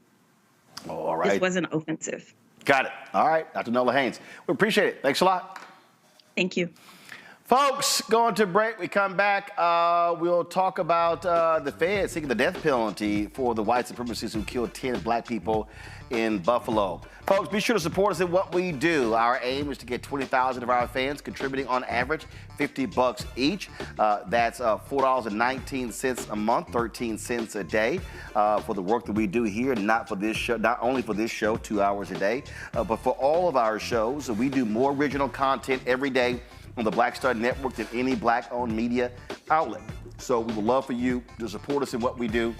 All right. This wasn't offensive. Got it. All right, Dr. Nola Haynes. We appreciate it. Thanks a lot. Thank you. Folks, going to break. We come back. We'll talk about the Fed seeking the death penalty for the white supremacists who killed 10 black people in Buffalo. Folks, be sure to support us in what we do. Our aim is to get 20,000 of our fans contributing on average $50 each. That's $4.19 a month, 13 cents a day for the work that we do here, not only for this show, 2 hours a day, but for all of our shows. We do more original content every day on the Black Star Network than any black-owned media outlet. So we would love for you to support us in what we do.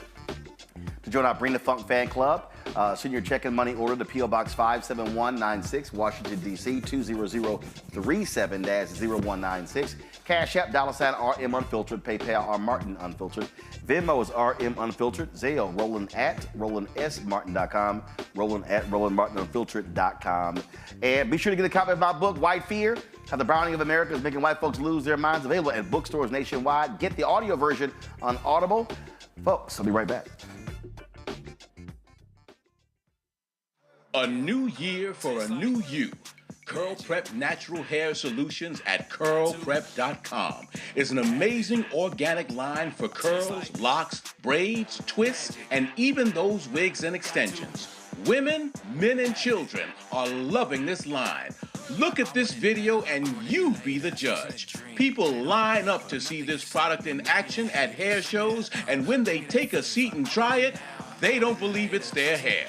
To join our Bring the Funk fan club, send your check and money order to P.O. Box 57196, Washington, D.C. 20037-0196. Cash App, $RM Unfiltered. PayPal, R Martin Unfiltered. Venmo is RM Unfiltered. Zelle, Roland at RolandSMartin.com. Roland at RolandMartinUnfiltered.com. And be sure to get a copy of my book, White Fear: How the Browning of America is Making White Folks Lose Their Minds, available at bookstores nationwide. Get the audio version on Audible. Folks, I'll be right back. A new year for a new you. Curl Prep Natural Hair Solutions at curlprep.com is an amazing organic line for curls, locks, braids, twists, and even those wigs and extensions. Women, men, and children are loving this line. Look at this video and you be the judge. People line up to see this product in action at hair shows, and when they take a seat and try it, they don't believe it's their hair.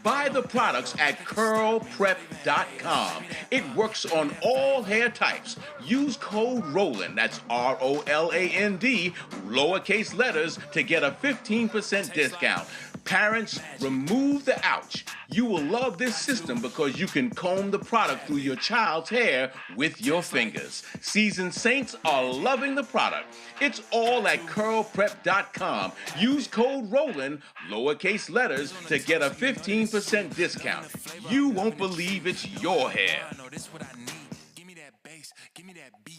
Buy the products at curlprep.com. It works on all hair types. Use code ROLAND, that's ROLAND, lowercase letters, to get a 15% discount. Parents, remove the ouch. You will love this system because you can comb the product through your child's hair with your fingers. Seasoned saints are loving the product. It's all at curlprep.com. Use code ROLAND, lowercase letters, to get a 15% discount. You won't believe it's your hair. Give me that bass, give me that beat.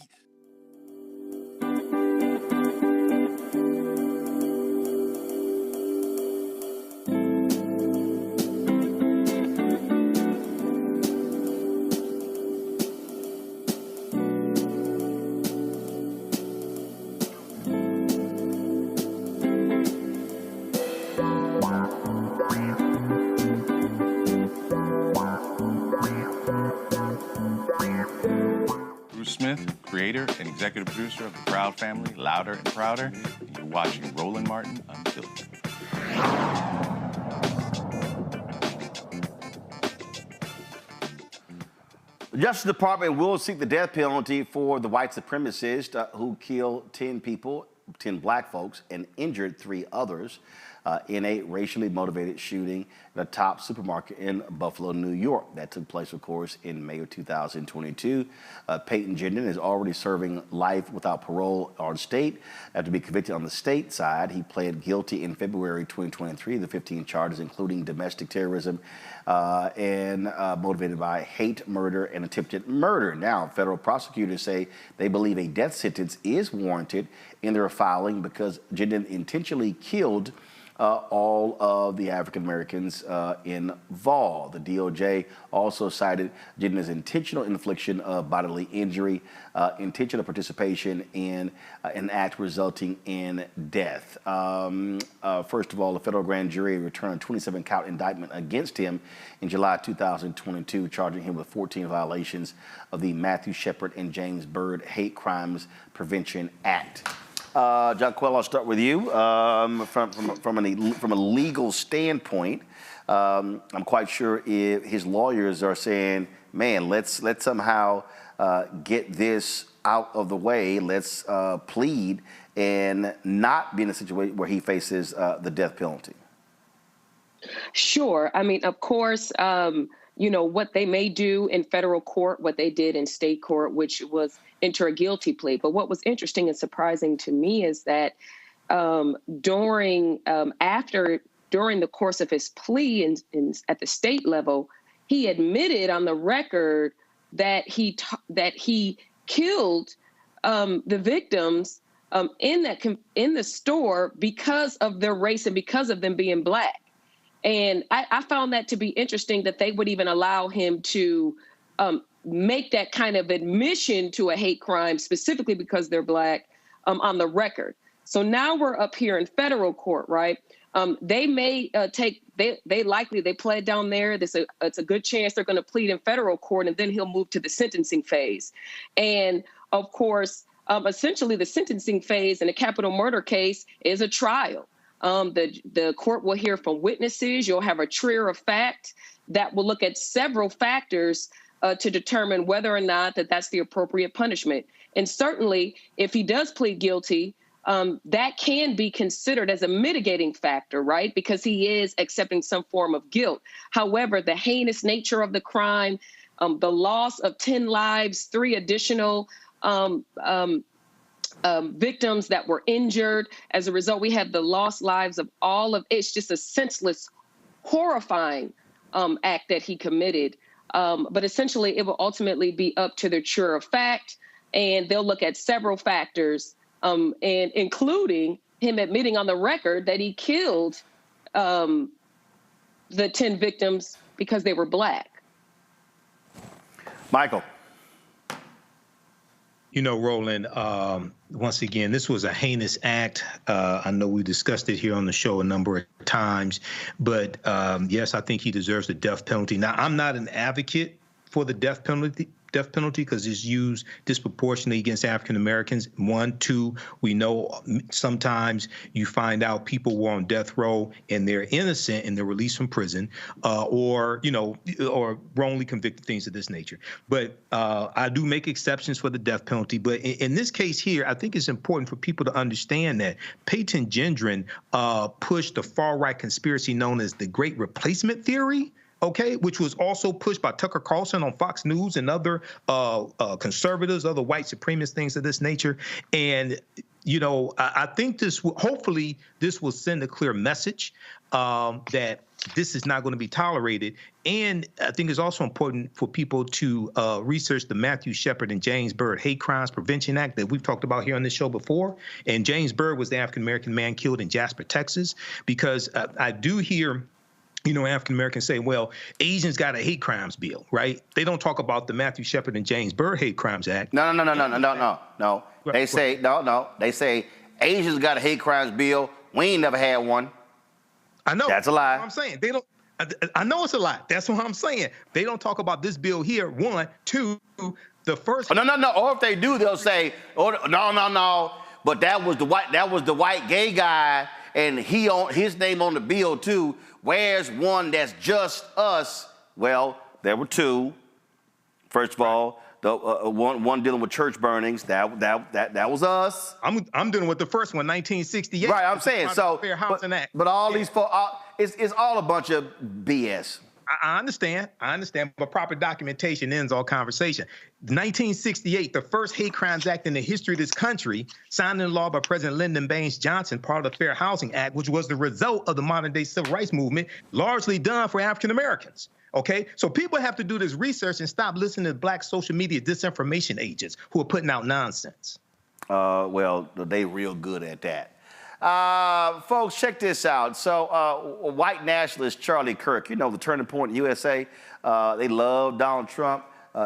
Creator and executive producer of the Proud Family, Louder and Prouder, and you're watching Roland Martin Unfiltered. The Justice Department will seek the death penalty for the white supremacist who killed 10 people, 10 black folks, and injured 3 others in a racially motivated shooting at a top supermarket in Buffalo, New York. That took place, of course, in May of 2022. Peyton Gendon is already serving life without parole on state. After being convicted on the state side, he pled guilty in February 2023 to 15 charges, including domestic terrorism and motivated by hate, murder, and attempted murder. Now, federal prosecutors say they believe a death sentence is warranted in their filing because Gendon intentionally killed all of the African Americans involved. The DOJ also cited Gendon's intentional infliction of bodily injury, intentional participation in an act resulting in death. First of all, the federal grand jury returned a 27-count indictment against him in July 2022, charging him with 14 violations of the Matthew Shepard and James Byrd Hate Crimes Prevention Act. Jaquel, I'll start with you. From a legal standpoint, I'm quite sure if his lawyers are saying, man, let's somehow get this out of the way. Let's plead and not be in a situation where he faces the death penalty. Sure. I mean, of course, you know, what they may do in federal court, what they did in state court, which was enter a guilty plea. But what was interesting and surprising to me is that during the course of his plea at the state level, he admitted on the record that he killed the victims in the store because of their race and because of them being Black. And I found that to be interesting that they would even allow him to make that kind of admission to a hate crime specifically because they're Black on the record. So now we're up here in federal court, right? They may they pled down there. It's a good chance they're going to plead in federal court, and then he'll move to the sentencing phase. And of course, essentially the sentencing phase in a capital murder case is a trial. The court will hear from witnesses. You'll have a trier of fact that will look at several factors to determine whether or not that's the appropriate punishment. And certainly, if he does plead guilty, that can be considered as a mitigating factor, right? Because he is accepting some form of guilt. However, the heinous nature of the crime, the loss of 10 lives, 3 additional victims that were injured. As a result, we have the lost lives of it's just a senseless, horrifying act that he committed. But essentially, it will ultimately be up to the juror of fact, and they'll look at several factors, and including him admitting on the record that he killed the 10 victims because they were Black. Michael. You know, Roland, once again, this was a heinous act. I know we discussed it here on the show a number of times, but yes, I think he deserves the death penalty. Now, I'm not an advocate for the death penalty because it's used disproportionately against African Americans. 1, 2, we know sometimes you find out people were on death row and they're innocent and they're released from prison, or wrongly convicted, things of this nature. But I do make exceptions for the death penalty. But in this case here, I think it's important for people to understand that Peyton Gendron pushed the far-right conspiracy known as the Great Replacement Theory, okay, which was also pushed by Tucker Carlson on Fox News and other conservatives, other white supremacist, things of this nature. And, you know, I think hopefully this will send a clear message that this is not going to be tolerated. And I think it's also important for people to research the Matthew Shepard and James Byrd Hate Crimes Prevention Act that we've talked about here on this show before. And James Byrd was the African-American man killed in Jasper, Texas, because I do hear African Americans say, well, Asians got a hate crimes bill, right? They don't talk about the Matthew Shepard and James Byrd Hate Crimes Act. No. They say, They say Asians got a hate crimes bill. We ain't never had one. I know. That's a lie. That's what I'm saying. They don't. I know it's a lie. That's what I'm saying. They don't talk about this bill here. 1, 2, the first. No. Or if they do, they'll say, no. But that was the white gay guy, and his name on the bill too. Where's one that's just us? Well, there were 2. First of all, the one dealing with church burnings. That was us. I'm dealing with the first one, 1968. Right, I'm saying so. Fair Housing Act. But all these folks, it's all a bunch of BS. I understand, but proper documentation ends all conversation. 1968, the first hate crimes act in the history of this country, signed into law by President Lyndon Baines Johnson, part of the Fair Housing Act, which was the result of the modern-day civil rights movement, largely done for African Americans. Okay, so people have to do this research and stop listening to Black social media disinformation agents who are putting out nonsense. Well, they real good at that. Folks, check this out. So white nationalist Charlie Kirk, the Turning Point USA, they love Donald Trump.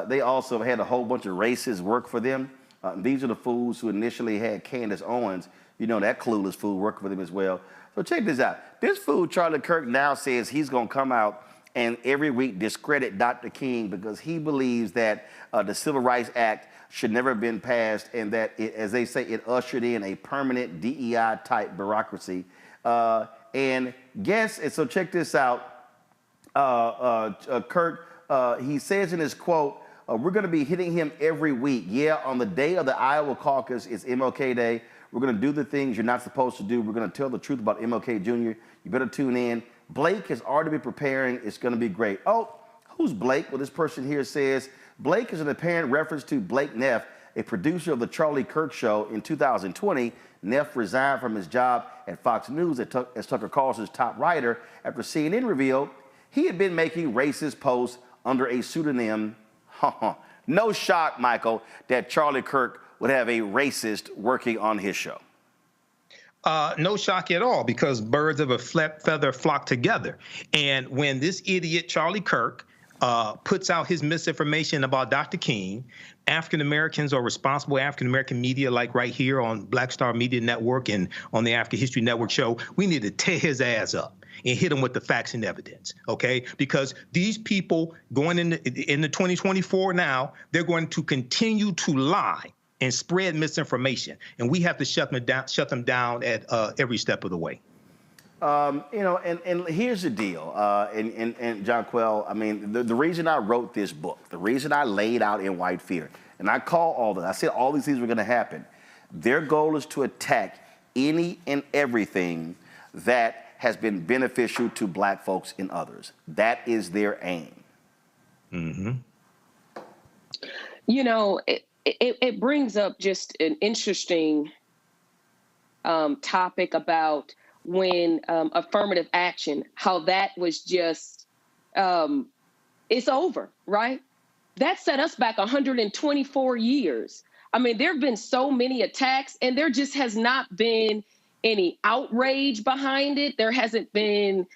They also had a whole bunch of racists work for them. These are the fools who initially had Candace Owens, that clueless fool working for them as well. So check this out. This fool, Charlie Kirk, now says he's going to come out and every week discredit Dr. King because he believes that the Civil Rights Act should never have been passed, and that, as they say, it ushered in a permanent DEI-type bureaucracy. So check this out. Kirk, he says in his quote, we're going to be hitting him every week. Yeah, on the day of the Iowa caucus, it's MLK Day. We're going to do the things you're not supposed to do. We're going to tell the truth about MLK Jr. You better tune in. Blake has already been preparing. It's going to be great. Oh, who's Blake? Well, this person here says, Blake is an apparent reference to Blake Neff, a producer of The Charlie Kirk Show. In 2020, Neff resigned from his job at Fox News as Tucker Carlson's top writer after CNN revealed he had been making racist posts under a pseudonym. No shock, Michael, that Charlie Kirk would have a racist working on his show? No shock at all, because birds of a feather flock together. And when this idiot, Charlie Kirk, puts out his misinformation about Dr. King, African Americans or responsible African American media, like right here on Black Star Media Network and on the African History Network show, we need to tear his ass up and hit him with the facts and evidence, okay? Because these people going into 2024 now, they're going to continue to lie and spread misinformation, and we have to shut them down at every step of the way. You know, and here's the deal, and John Quell, I mean, the reason I wrote this book, the reason I laid out In White Fear, and I call all this, I said all these things were going to happen. Their goal is to attack any and everything that has been beneficial to black folks and others. That is their aim. Mm-hmm. You know, it brings up just an interesting topic about when affirmative action, how that was just, it's over, right? That set us back 124 years. I mean, there have been so many attacks, and there just has not been any outrage behind it. There hasn't been,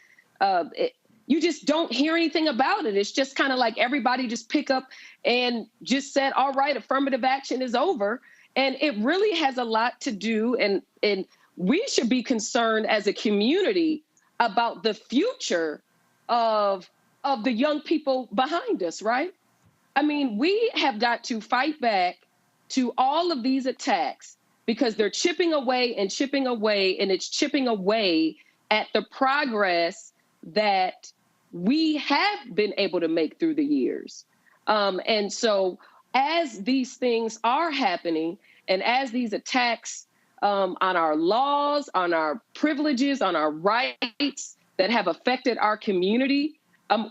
you just don't hear anything about it. It's just kind of like everybody just pick up and just said, all right, affirmative action is over. And it really has a lot to do, and we should be concerned as a community about the future of the young people behind us, right? I mean, we have got to fight back to all of these attacks because they're chipping away, and it's chipping away at the progress that we have been able to make through the years. And so as these things are happening, and as these attacks on our laws, on our privileges, on our rights that have affected our community,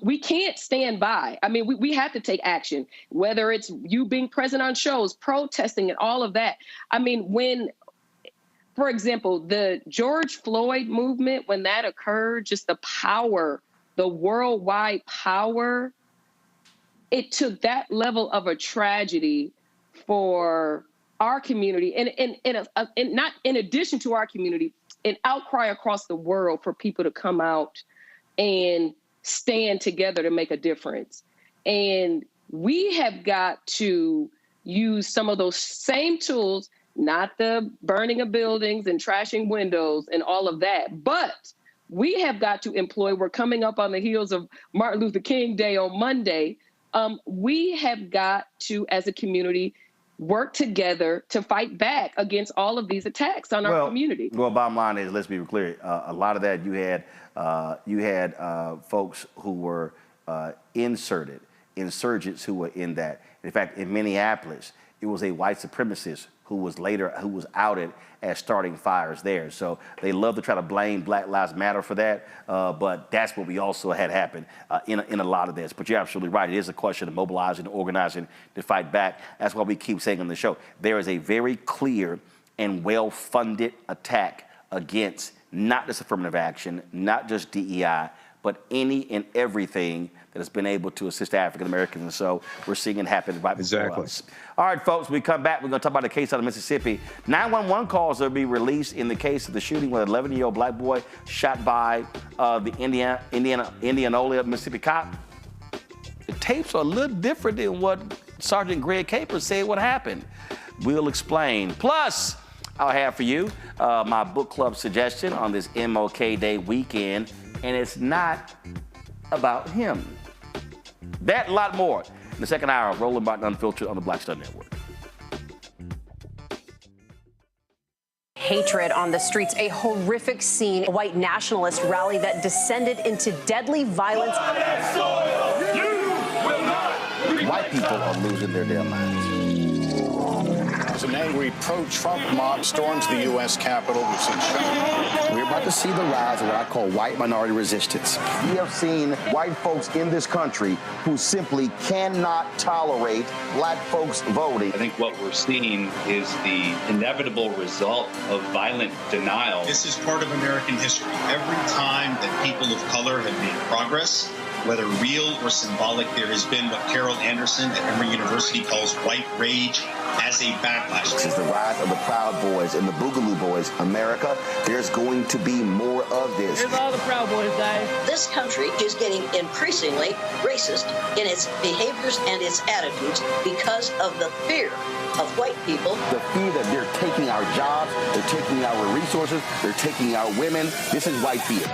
we can't stand by. I mean, we have to take action, whether it's you being present on shows, protesting, and all of that. I mean, when, for example, the George Floyd movement, when that occurred, just the power, the worldwide power, it took that level of a tragedy for our community, and not in addition to our community, an outcry across the world for people to come out and stand together to make a difference. And we have got to use some of those same tools, not the burning of buildings and trashing windows and all of that, but we have got to employ, we're coming up on the heels of Martin Luther King Day on Monday. We have got to, as a community, work together to fight back against all of these attacks on our community. Well, bottom line is, let's be clear, a lot of that you had folks who were insurgents who were in that. In fact, in Minneapolis, it was a white supremacist who was outed as starting fires there. So they love to try to blame Black Lives Matter for that, but that's what we also had happen in a lot of this. But you're absolutely right. It is a question of mobilizing, organizing to fight back. That's why we keep saying on the show, there is a very clear and well-funded attack against not just affirmative action, not just DEI, but any and everything that has been able to assist African Americans. And so we're seeing it happen right before us. All right, folks, when we come back, we're going to talk about a case out of Mississippi. 911 calls will be released in the case of the shooting with an 11-year-old black boy shot by the Indianola, Mississippi cop. The tapes are a little different than what Sergeant Greg Capers said what happened. We'll explain. Plus, I'll have for you my book club suggestion on this MLK Day weekend, and it's not about him. That and a lot more in the second hour of Roland Martin Unfiltered on the Black Star Network. Hatred on the streets, a horrific scene, a white nationalist rally that descended into deadly violence. White people are losing their damn minds. An angry pro-Trump mob storms the U.S. Capitol. We've seen We're about to see the rise of what I call white minority resistance. We have seen white folks in this country who simply cannot tolerate black folks voting. I think what we're seeing is the inevitable result of violent denial. This is part of American history. Every time that people of color have made progress, whether real or symbolic, there has been what Carol Anderson at Emory University calls white rage as a backlash. This is the rise of the Proud Boys and the Boogaloo Boys. America, there's going to be more of this. Here's all the Proud Boys, guys. This country is getting increasingly racist in its behaviors and its attitudes because of the fear of white people. The fear that they're taking our jobs, they're taking our resources, they're taking our women. This is white fear.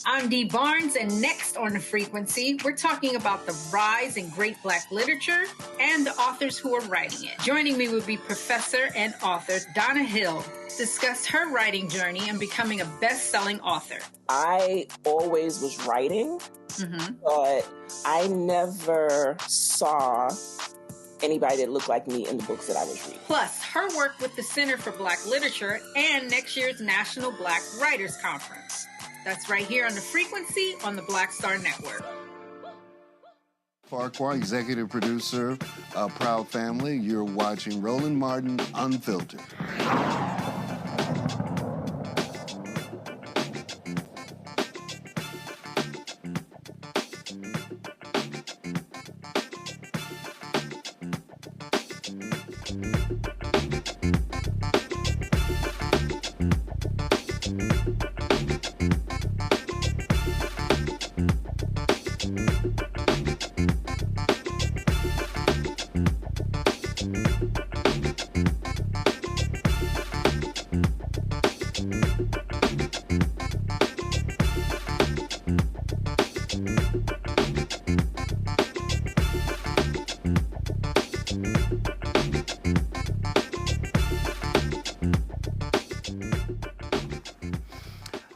I'm Dee Barnes, and next on The Frequency, we're talking about the rise in great Black literature and the authors who are writing it. Joining me will be professor and author Donna Hill, discuss her writing journey and becoming a best-selling author. I always was writing, but I never saw anybody that looked like me in the books that I was reading. Plus, her work with the Center for Black Literature and next year's National Black Writers Conference. That's right here on The Frequency on the Black Star Network. Farquhar, executive producer, Proud Family. You're watching Roland Martin Unfiltered.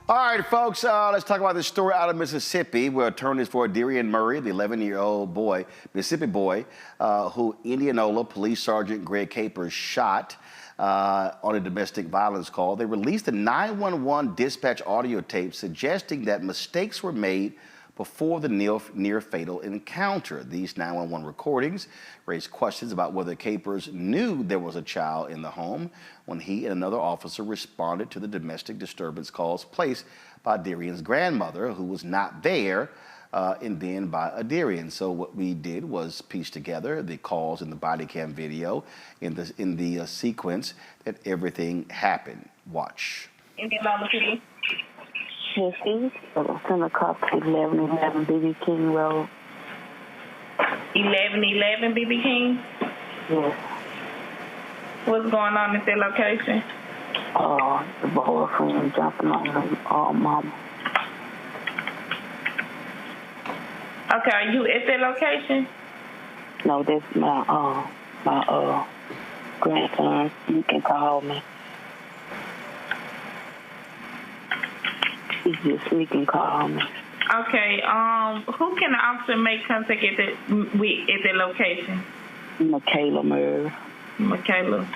All right, folks, let's talk about this story out of Mississippi where attorneys for Aderrien Murry, the 11-year-old boy, Mississippi boy, who Indianola Police Sergeant Greg Capers shot on a domestic violence call. They released a 911 dispatch audio tape suggesting that mistakes were made before the near-fatal encounter. These 911 recordings raised questions about whether Capers knew there was a child in the home when he and another officer responded to the domestic disturbance calls placed by Aderrien's grandmother, who was not there, and then by Aderrien. So what we did was piece together the calls in the body cam video in the sequence that everything happened. Watch. Yes, Center Cop 1111 BB King Road. 1111 BB King? Yes. What's going on at that location? The boyfriend jumping on the mama. Okay, are you at that location? No, that's my grandson. You can call me. He's just sneaking call me. Okay, who can the officer make contact at that location? Michaela Murray. Michaela. You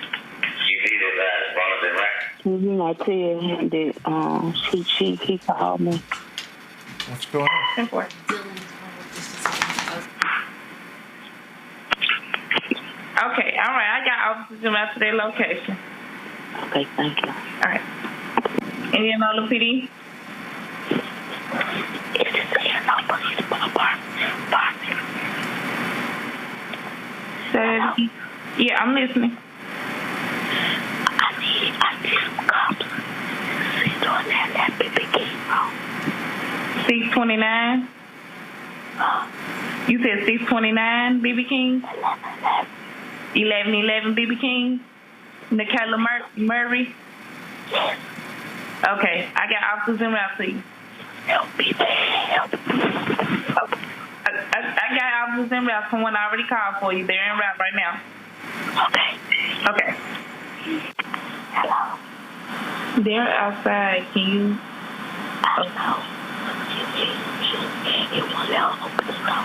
see those guys running right? You know, I tell him that he called me. What's going on? Okay, all right, I got officers out to their location. Okay, thank you. All right. Indianola PD? Yeah, I'm listening. I need some cops. Sit on that BB King. 629? You said 629 BB King? 1111 BB King? Michaela Murray? Yes. Okay, I got officers en route to you. Help me, help. I got officers en route. Someone already called for you. They're en route right now. Okay. Hello. They're outside. Can you? He wanted to open the door.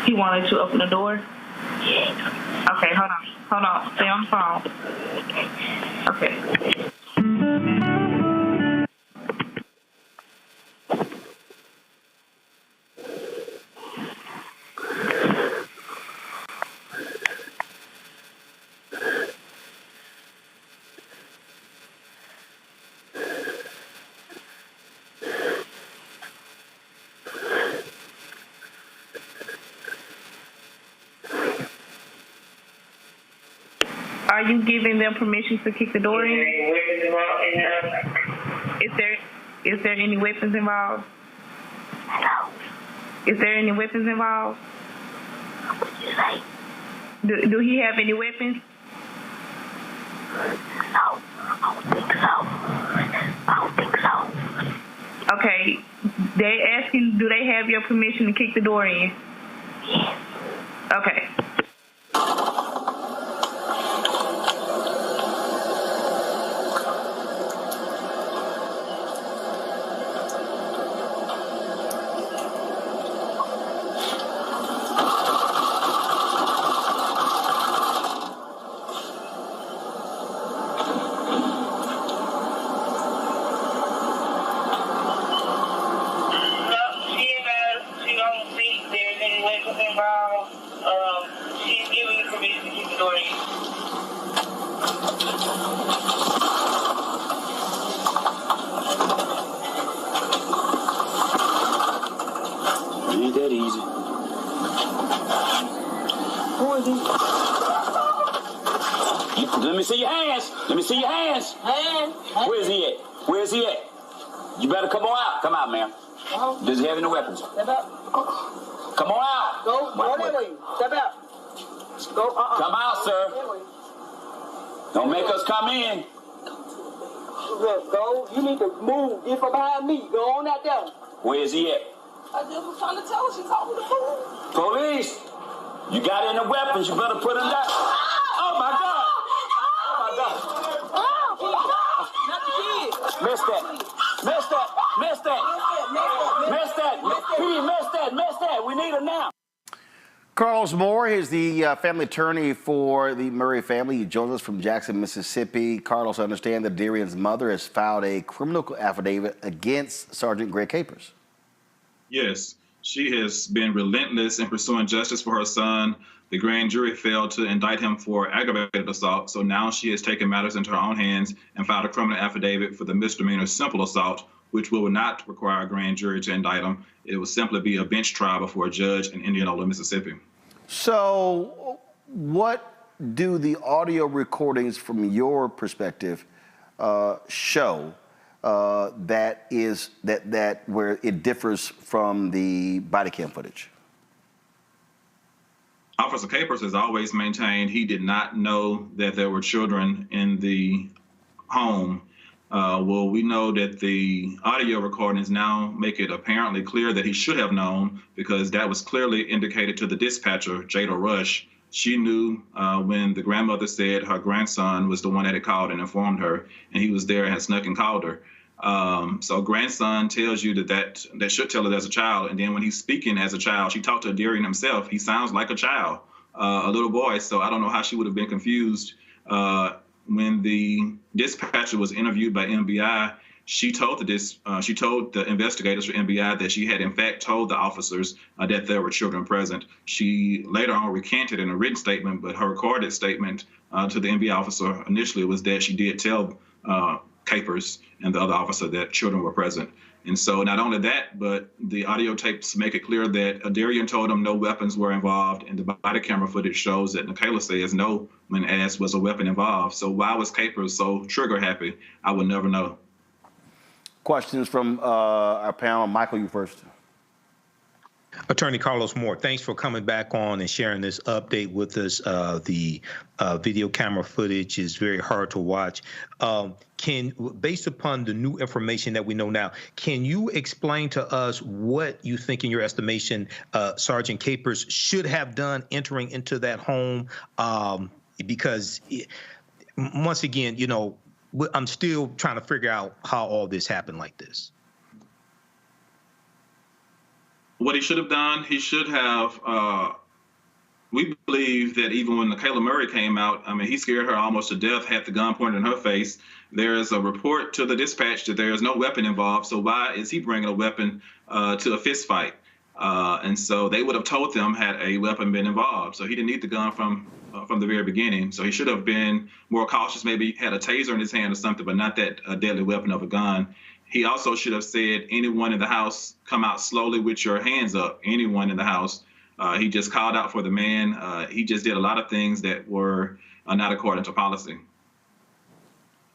He wanted to open the door? Yes. Okay, hold on. Stay on the phone. Okay. Are you giving them permission to kick the door in? Is there any weapons involved? No. Is there any weapons involved? What did you say? Do he have any weapons? No, I don't think so. Okay. They asking, do they have your permission to kick the door in? Yes. Okay. Ain't that easy. Who is he? Let me see your hands. Let me see your hands. Where's he at? Where's he at? You better come on out. Come out, ma'am. Does he have any weapons? Step out. Come on out. Go that way. Step out. Go. Come out, sir. Don't make us come in. Look, go. You need to move. Get from behind me. Go on out there. Where is he at? I just was trying to tell her she's talking to fool. Police, you got any weapons? You better put them down. Oh my God! Oh my God! Missed that! Missed that! Missed that! Missed that! Please, missed that! Missed that! We need him now. Carlos Moore is the family attorney for the Murry family. He joins us from Jackson, Mississippi. Carlos, I understand that Aderrien's mother has filed a criminal affidavit against Sergeant Greg Capers. Yes, she has been relentless in pursuing justice for her son. The grand jury failed to indict him for aggravated assault, so now she has taken matters into her own hands and filed a criminal affidavit for the misdemeanor simple assault, which will not require a grand jury to indict him. It will simply be a bench trial before a judge in Indianola, Mississippi. So what do the audio recordings from your perspective show that where it differs from the body cam footage? Officer Capers has always maintained he did not know that there were children in the home. Well, we know that the audio recordings now make it apparently clear that he should have known, because that was clearly indicated to the dispatcher, Jada Rush. She knew when the grandmother said her grandson was the one that had called and informed her, and he was there and had snuck and called her. So grandson tells you that should tell her as a child. And then when he's speaking as a child, she talked to Aderrien himself. He sounds like a child, a little boy. So I don't know how she would have been confused. When the dispatcher was interviewed by MBI, she told the investigators for MBI that she had in fact told the officers that there were children present. She later on recanted in a written statement, but her recorded statement to the MBI officer initially was that she did tell Capers and the other officer that children were present. And so not only that, but the audio tapes make it clear that Aderrien told him no weapons were involved, and the body camera footage shows that Nikayla says no when asked was a weapon involved. So why was Capers so trigger happy? I would never know. Questions from our panel. Michael, you first. Attorney Carlos Moore, thanks for coming back on and sharing this update with us. The video camera footage is very hard to watch. Based upon the new information that we know now, can you explain to us what you think, in your estimation, Sergeant Capers should have done entering into that home? Because once again, you know, I'm still trying to figure out how all this happened like this. What he should have done, he should have, we believe that even when Nikayla Murry came out, I mean, he scared her almost to death, had the gun pointed in her face. There is a report to the dispatch that there is no weapon involved, so why is he bringing a weapon to a fist fight? And so they would have told them had a weapon been involved. So he didn't need the gun from the very beginning. So he should have been more cautious, maybe had a taser in his hand or something, but not that deadly weapon of a gun. He also should have said, anyone in the house, come out slowly with your hands up, anyone in the house. He just called out for the man. He just did a lot of things that were not according to policy.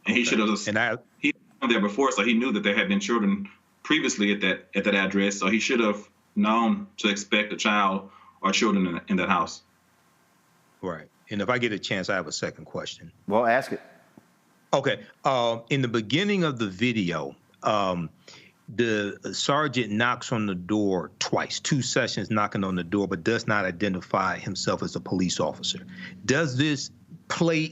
And he should have. He was there before, so he knew that there had been children previously at that address. So he should have known to expect a child or children in that house. Right. And if I get a chance, I have a second question. Well, ask it. Okay. In the beginning of the video, the sergeant knocks on the door twice, 2 sessions knocking on the door, but does not identify himself as a police officer. Does this cause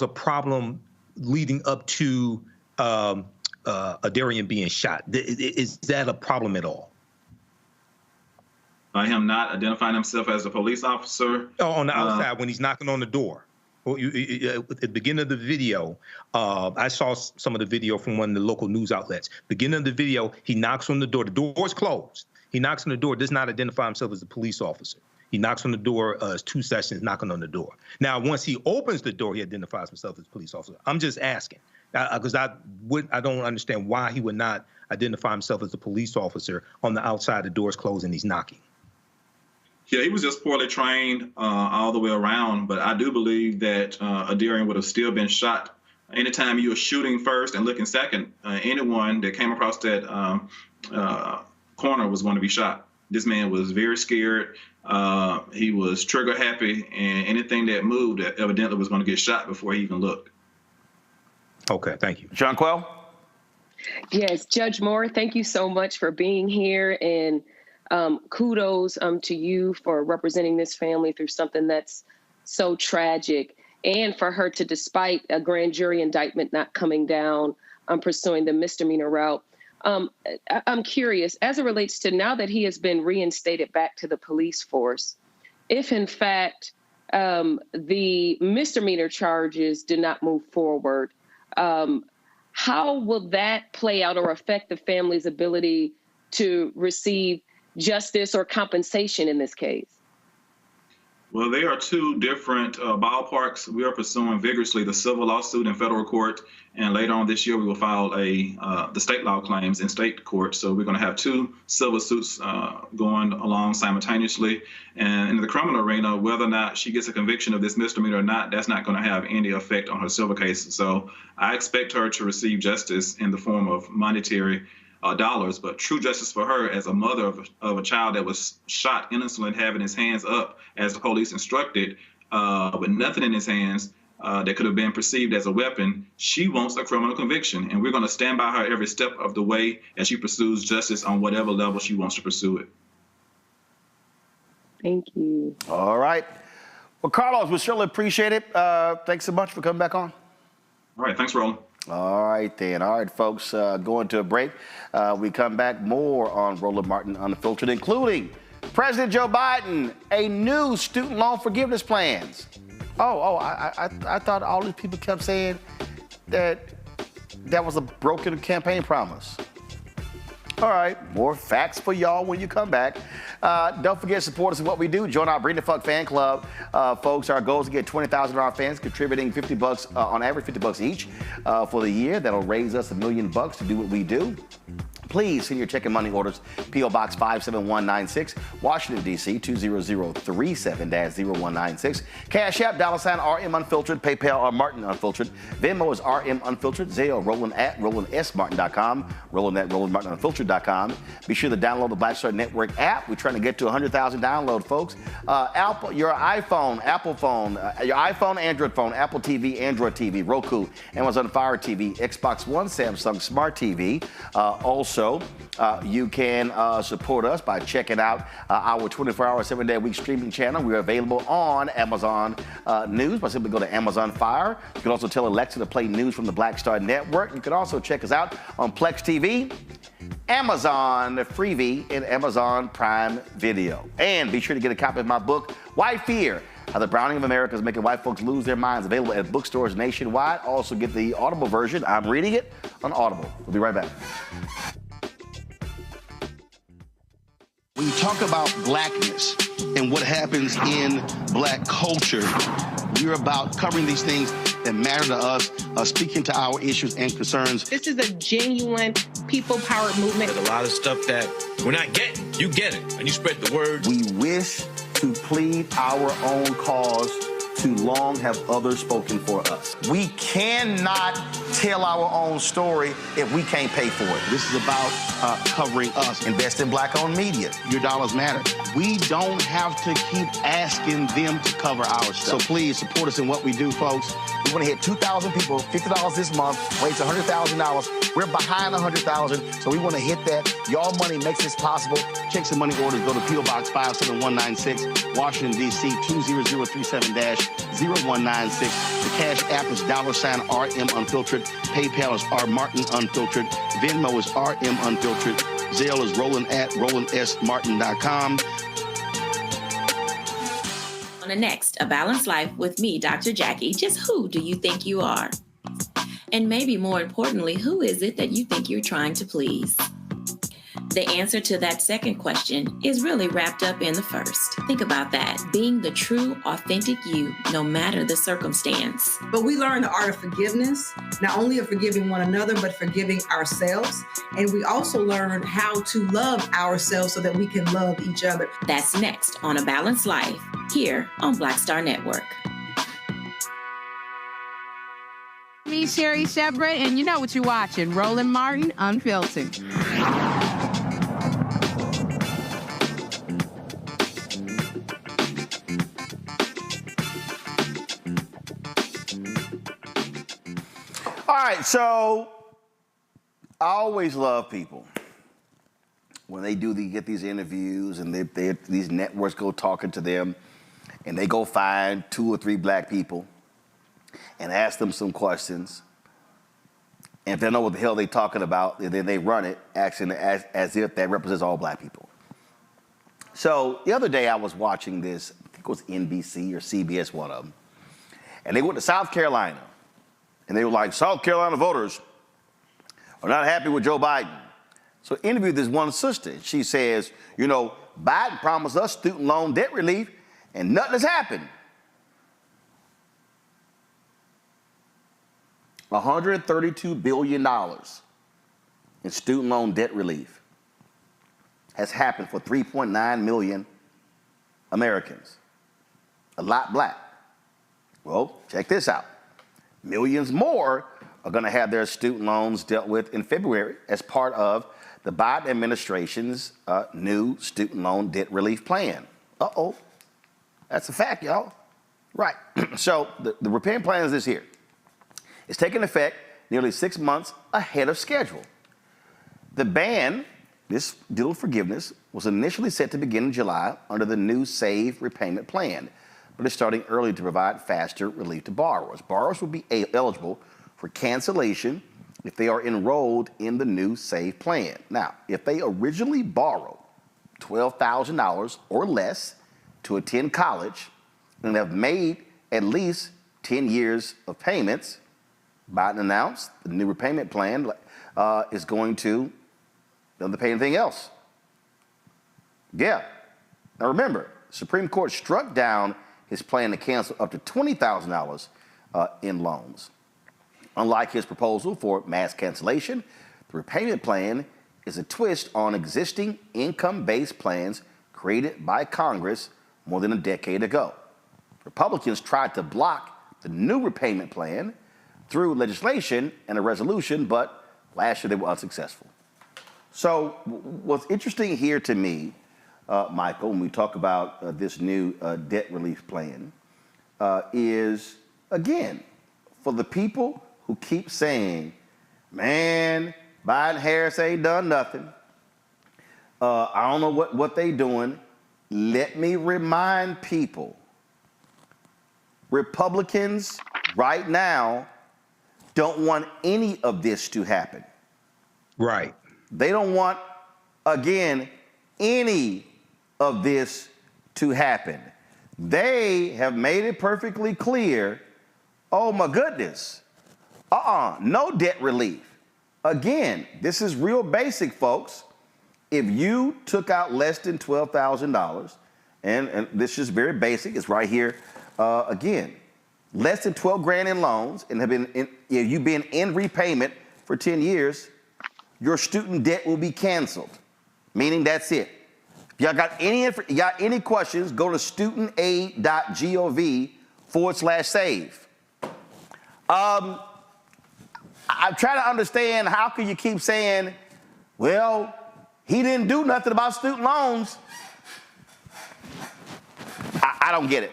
a problem leading up to Aderrien being shot? Is that a problem at all? By him not identifying himself as a police officer? Oh, on the outside when he's knocking on the door. Well, at the beginning of the video, I saw some of the video from one of the local news outlets. Beginning of the video, he knocks on the door. The door's closed. He knocks on the door, does not identify himself as a police officer. He knocks on the door, 2 sessions knocking on the door. Now, once he opens the door, he identifies himself as a police officer. I'm just asking, because I don't understand why he would not identify himself as a police officer on the outside, the door's closed, and he's knocking. Yeah, he was just poorly trained all the way around, but I do believe that Aderrien would have still been shot. Anytime you were shooting first and looking second, anyone that came across that corner was going to be shot. This man was very scared. He was trigger happy, and anything that moved evidently was going to get shot before he even looked. Okay, thank you. John Quell? Yes, Judge Moore, thank you so much for being here, and kudos to you for representing this family through something that's so tragic, and for her to, despite a grand jury indictment not coming down, pursuing the misdemeanor route. I'm curious, as it relates to now that he has been reinstated back to the police force, if in fact the misdemeanor charges do not move forward, how will that play out or affect the family's ability to receive justice or compensation in this case? Well, there are 2 different ballparks. We are pursuing vigorously the civil lawsuit in federal court, and later on this year we will file the state law claims in state court. So we're going to have 2 civil suits going along simultaneously. And in the criminal arena, whether or not she gets a conviction of this misdemeanor or not, that's not going to have any effect on her civil case. So I expect her to receive justice in the form of monetary dollars, but true justice for her as a mother of a child that was shot innocently, having his hands up as the police instructed, with nothing in his hands that could have been perceived as a weapon. She wants a criminal conviction, and we're going to stand by her every step of the way as she pursues justice on whatever level she wants to pursue it. Thank you. All right. Well, Carlos, we surely appreciate it. Thanks so much for coming back on. All right. Thanks, Roland. All right, then. All right, folks, going to a break. We come back more on Roland Martin Unfiltered, including President Joe Biden, a new student loan forgiveness plans. I thought all these people kept saying that was a broken campaign promise. All right, more facts for y'all when you come back. Don't forget to support us in what we do. Join our Bring the Fuck fan club. Folks, our goal is to get 20,000 of our fans contributing $50, on average $50 each for the year. That'll raise us $1 million to do what we do. Please send your check and money orders, P.O. Box 57196, Washington, D.C. 20037-0196. Cash App, $RM Unfiltered, PayPal, R Martin Unfiltered. Venmo is RM Unfiltered. Zelle, Roland at RolandSMartin.com. Roland at RolandMartinUnfiltered.com. Be sure to download the Black Star Network app. We're trying to get to 100,000 downloads, folks. Your iPhone, Android phone, Apple TV, Android TV, Roku, Amazon Fire TV, Xbox One, Samsung Smart TV. Also, you can support us by checking out our 24-hour, 7-day-a-week streaming channel. We are available on Amazon News by simply go to Amazon Fire. You can also tell Alexa to play news from the Black Star Network. You can also check us out on Plex TV, Amazon Freevee, and Amazon Prime Video. And be sure to get a copy of my book, White Fear: How the Browning of America is Making White Folks Lose Their Minds, available at bookstores nationwide. Also get the Audible version. I'm reading it on Audible. We'll be right back. When you talk about blackness and what happens in black culture, we're about covering these things that matter to us, speaking to our issues and concerns. This is a genuine people-powered movement. There's a lot of stuff that we're not getting. You get it, and you spread the word. We wish to plead our own cause too long have others spoken for us. We cannot tell our own story if we can't pay for it. This is about covering us. Invest in black-owned media. Your dollars matter. We don't have to keep asking them to cover our stuff. So please support us in what we do, folks. We want to hit 2,000 people, $50 this month, raise $100,000. We're behind $100,000, so we want to hit that. Y'all money makes this possible. Checks and money orders go to P.O. Box 57196, Washington, D.C. 20037-0196. The Cash App is $RM Unfiltered. PayPal is R Martin Unfiltered. Venmo is RM Unfiltered. Zelle is Roland at RolandSMartin.com. On the next, A Balanced Life with me, Dr. Jackie, just who do you think you are? And maybe more importantly, who is it that you think you're trying to please? The answer to that second question is really wrapped up in the first. Think about that, being the true, authentic you, no matter the circumstance. But we learn the art of forgiveness, not only of forgiving one another, but forgiving ourselves. And we also learn how to love ourselves so that we can love each other. That's next on A Balanced Life, here on Black Star Network. Me, Sherry Shepard, and you know what you're watching, Roland Martin Unfiltered. All right, so I always love people when they get these interviews and these networks go talking to them and they go find 2 or 3 black people and ask them some questions. And if they know what the hell they're talking about, then they run it acting as if that represents all black people. So the other day I was watching this, I think it was NBC or CBS, one of them, and they went to South Carolina. And they were like, South Carolina voters are not happy with Joe Biden. So I interviewed this one sister. She says, you know, Biden promised us student loan debt relief and nothing has happened. $132 billion in student loan debt relief has happened for 3.9 million Americans. A lot black. Well, check this out. Millions more are going to have their student loans dealt with in February as part of the Biden administration's new student loan debt relief plan. Uh-oh. That's a fact, y'all. Right. So the repayment plan is this here. It's taking effect nearly 6 months ahead of schedule. The ban, this deal of forgiveness, was initially set to begin in July under the new SAVE repayment plan, but it's starting early to provide faster relief to borrowers. Borrowers will be eligible for cancellation if they are enrolled in the new SAVE plan. Now, if they originally borrowed $12,000 or less to attend college and have made at least 10 years of payments, Biden announced the new repayment plan is going to not pay anything else. Yeah. Now remember, the Supreme Court struck down his plan to cancel up to $20,000 in loans. Unlike his proposal for mass cancellation, the repayment plan is a twist on existing income-based plans created by Congress more than a decade ago. Republicans tried to block the new repayment plan through legislation and a resolution, but last year they were unsuccessful. So what's interesting here to me, Michael, when we talk about this new debt relief plan, is, again, for the people who keep saying, man, Biden Harris ain't done nothing. I don't know what they doing. Let me remind people, Republicans right now don't want any of this to happen. Right. They don't want, again, any of this to happen. They have made it perfectly clear, oh my goodness, no debt relief. Again, this is real basic, folks. If you took out less than $12,000, and this is very basic, it's right here, again, less than 12 grand in loans, and you've been in repayment for 10 years, your student debt will be canceled, meaning that's it. If y'all got any questions, go to studentaid.gov /save. I'm trying to understand, how can you keep saying, well, he didn't do nothing about student loans? I don't get it.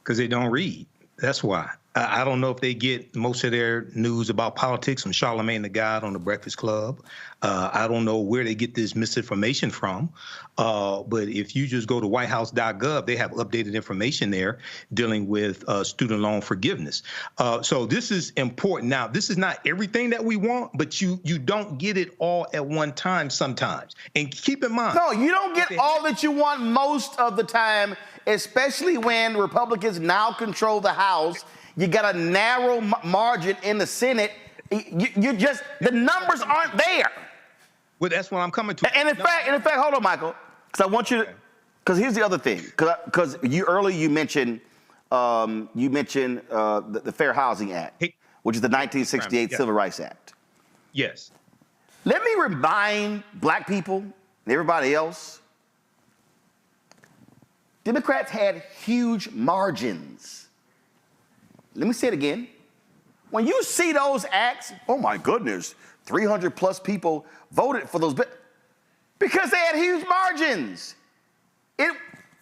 Because they don't read. That's why. I don't know if they get most of their news about politics from Charlemagne the God on the Breakfast Club. I don't know where they get this misinformation from. But if you just go to whitehouse.gov, they have updated information there dealing with student loan forgiveness. So this is important. Now, this is not everything that we want, but you don't get it all at one time sometimes. And keep in mind. No, you don't get all that you want most of the time, especially when Republicans now control the House. You got a narrow margin in the Senate. You just, the numbers aren't there. Well, that's what I'm coming to. And in fact, hold on, Michael, because I want you to, because here's the other thing, because you mentioned the Fair Housing Act, which is the 1968 Civil Rights Act. Yes. Let me remind black people and everybody else, Democrats had huge margins. Let me say it again. When you see those acts, oh my goodness, 300 plus people voted for those because they had huge margins. It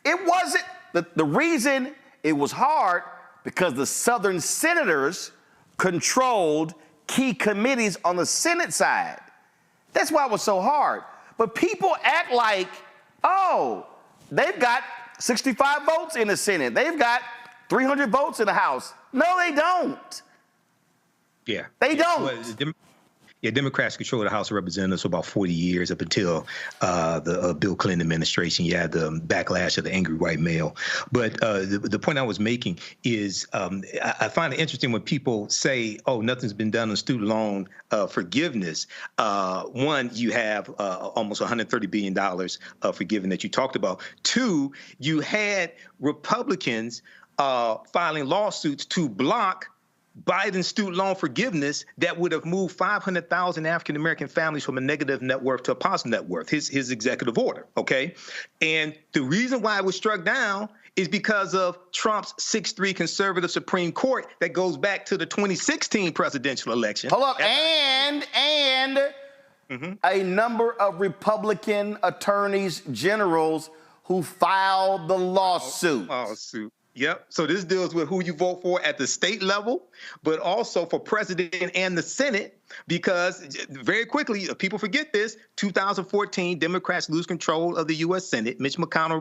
wasn't, the reason it was hard, because the Southern senators controlled key committees on the Senate side. That's why it was so hard. But people act like, oh, they've got 65 votes in the Senate. They've got 300 votes in the House. No, they don't. Yeah. They don't. Well, Democrats controlled the House of Representatives for about 40 years up until the Bill Clinton administration. You had the backlash of the angry white male. But the point I was making is I find it interesting when people say, oh, nothing's been done on student loan forgiveness. One, you have almost $130 billion forgiven that you talked about. Two, you had Republicans filing lawsuits to block Biden's student loan forgiveness that would have moved 500,000 African-American families from a negative net worth to a positive net worth, his executive order, okay? And the reason why it was struck down is because of Trump's 6-3 conservative Supreme Court that goes back to the 2016 presidential election. Hold up, and a number of Republican attorneys generals who filed the lawsuit. Yep. So this deals with who you vote for at the state level, but also for president and the Senate, because very quickly, people forget this, 2014, Democrats lose control of the U.S. Senate. Mitch McConnell,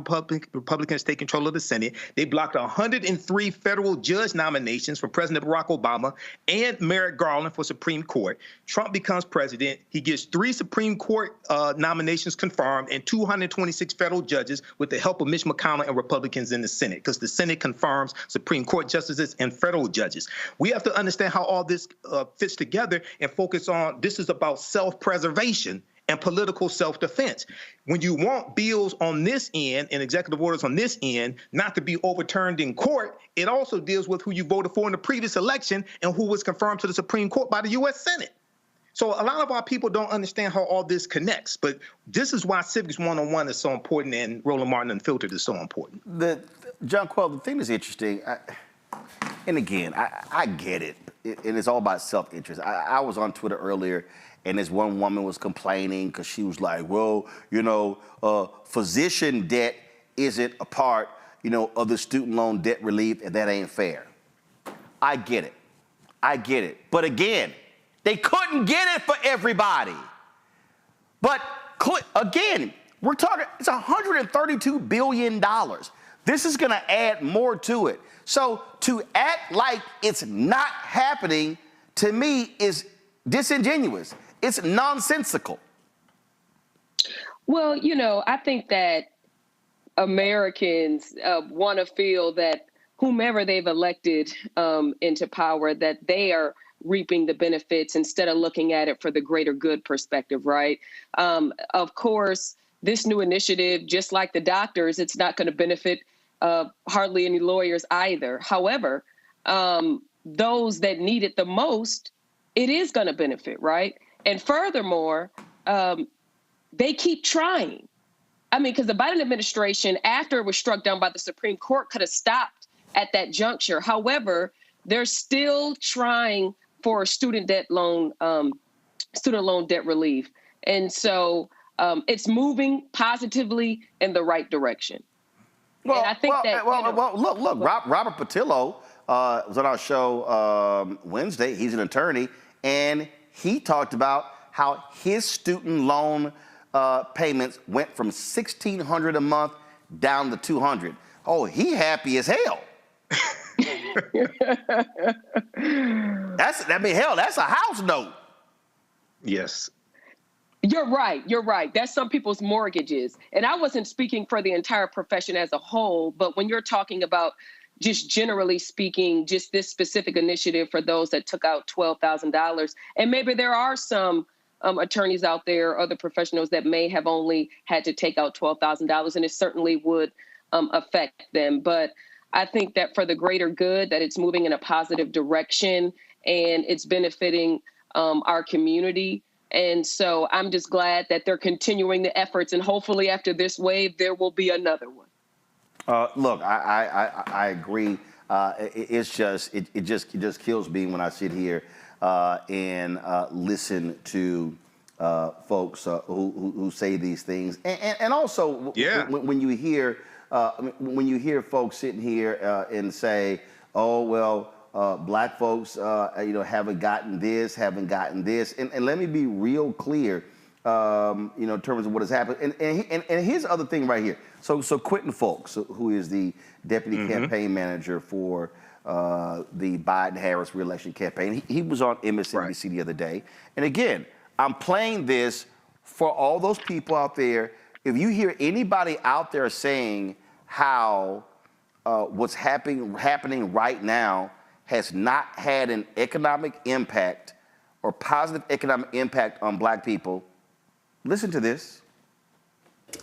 Republicans take control of the Senate. They blocked 103 federal judge nominations for President Barack Obama and Merrick Garland for Supreme Court. Trump becomes president. He gets 3 Supreme Court nominations confirmed and 226 federal judges with the help of Mitch McConnell and Republicans in the Senate, because the Senate confirms Supreme Court justices and federal judges. We have to understand how all this fits together and focus on this is about self-preservation and political self-defense. When you want bills on this end and executive orders on this end not to be overturned in court, it also deals with who you voted for in the previous election and who was confirmed to the Supreme Court by the U.S. Senate. So a lot of our people don't understand how all this connects, but this is why Civics 101 is so important and Roland Martin Unfiltered is so important. John Quell, the thing that's interesting, and again, I get it, and it's all about self-interest. I was on Twitter earlier, and this one woman was complaining because she was like, well, physician debt isn't a part, of the student loan debt relief, and that ain't fair. I get it. But again, they couldn't get it for everybody. But again, we're talking, it's $132 billion. This is gonna add more to it. So to act like it's not happening, to me, is disingenuous. It's nonsensical. Well, I think that Americans want to feel that whomever they've elected into power, that they are reaping the benefits instead of looking at it for the greater good perspective, right? Of course, this new initiative, just like the doctors, it's not going to benefit hardly any lawyers either. However, those that need it the most, it is going to benefit, right? And furthermore, they keep trying. I mean, because the Biden administration, after it was struck down by the Supreme Court, could have stopped at that juncture. However, they're still trying for student loan debt relief. And so it's moving positively in the right direction. Well, and I think look, Robert Patillo was on our show Wednesday. He's an attorney, and he talked about how his student loan payments went from $1,600 a month down to $200. Oh, he happy as hell. That's a house note. Yes. You're right. That's some people's mortgages. And I wasn't speaking for the entire profession as a whole, but when you're talking about just generally speaking, just this specific initiative for those that took out $12,000, and maybe there are some attorneys out there, other professionals that may have only had to take out $12,000, and it certainly would affect them. But I think that for the greater good, that it's moving in a positive direction and it's benefiting our community. And so I'm just glad that they're continuing the efforts, and hopefully after this wave, there will be another one. Look, I agree. It just kills me when I sit here and listen to folks who say these things, and also when you hear folks sitting here and say, "Oh well, black folks, haven't gotten this," and let me be real clear, in terms of what has happened. And here's the other thing right here. So Quentin Fulks, who is the deputy campaign manager for the Biden-Harris reelection campaign, he was on MSNBC the other day. And again, I'm playing this for all those people out there. If you hear anybody out there saying how what's happening right now has not had an economic impact or positive economic impact on black people, listen to this.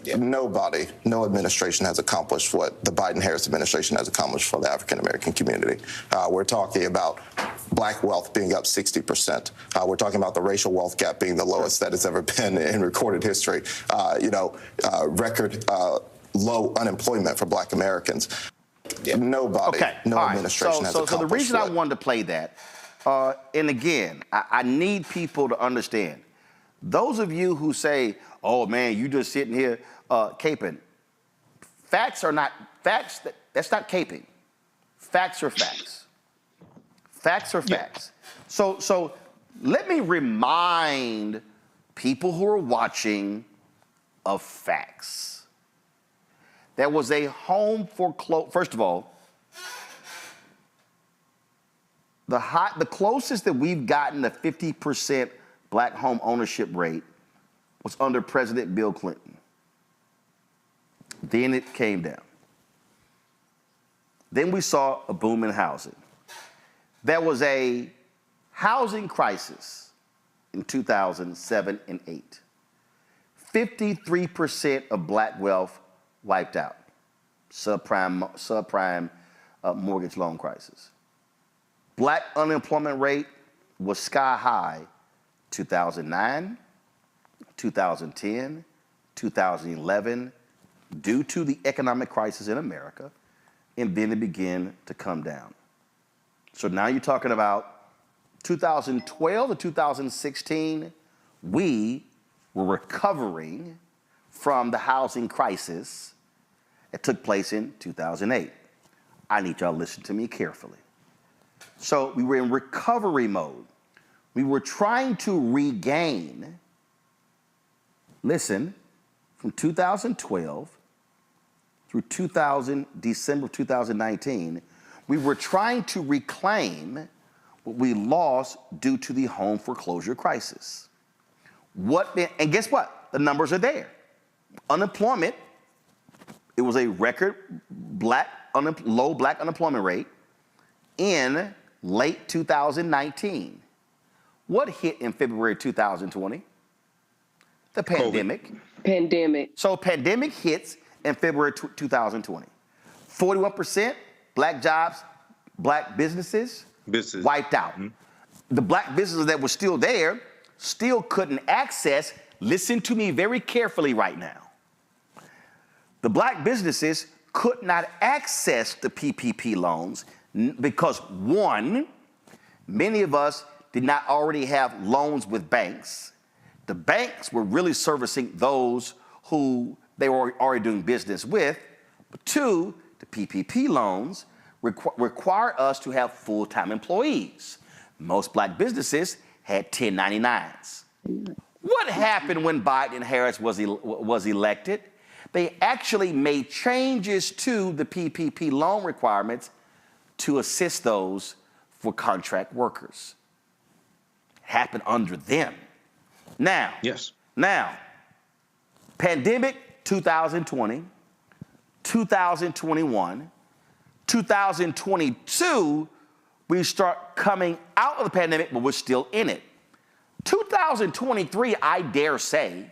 Nobody, no administration has accomplished what the Biden-Harris administration has accomplished for the African-American community. We're talking about black wealth being up 60%. We're talking about the racial wealth gap being the lowest that it's ever been in recorded history. Record low unemployment for black Americans. Nobody, no administration has accomplished. So the reason I wanted to play that, and again, I need people to understand, those of you who say, "Oh man, you just sitting here caping," facts are not facts. That's not caping. Facts are facts. Facts are facts. So let me remind people who are watching of facts. There was a home foreclosure. First of all, the closest that we've gotten to 50% black home ownership rate was under President Bill Clinton. Then it came down. Then we saw a boom in housing. There was a housing crisis in 2007 and 8. 53% of black wealth wiped out. Subprime mortgage loan crisis. Black unemployment rate was sky high 2009, 2010, 2011, due to the economic crisis in America, and then it began to come down. So now you're talking about 2012 to 2016, we were recovering from the housing crisis that took place in 2008. I need y'all to listen to me carefully. So we were in recovery mode. We were trying to regain, listen, from 2012 through December of 2019, we were trying to reclaim what we lost due to the home foreclosure crisis. And guess what? The numbers are there. Unemployment, it was a record low black unemployment rate in late 2019. What hit in February 2020? The pandemic. Pandemic. So pandemic hits in February 2020. 41% black jobs, black businesses wiped out. Mm-hmm. The black businesses that were still there still couldn't access, listen to me very carefully right now. The black businesses could not access the PPP loans because, one, many of us did not already have loans with banks. The banks were really servicing those who they were already doing business with. But two, the PPP loans require us to have full-time employees. Most black businesses had 1099s. What happened when Biden and Harris was elected? They actually made changes to the PPP loan requirements to assist those for contract workers. It happened under them. Now, pandemic 2020, 2021, 2022, we start coming out of the pandemic, but we're still in it. 2023, I dare say,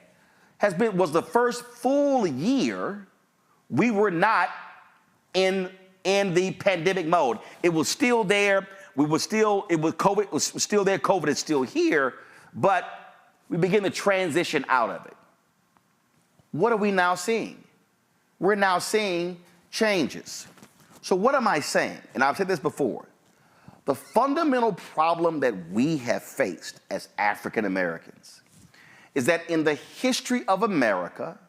was the first full year we were not in the pandemic mode. It was still there. COVID was still there. COVID is still here, but we begin to transition out of it. What are we now seeing? We're now seeing changes. So what am I saying? And I've said this before. The fundamental problem that we have faced as African Americans is that in the history of America,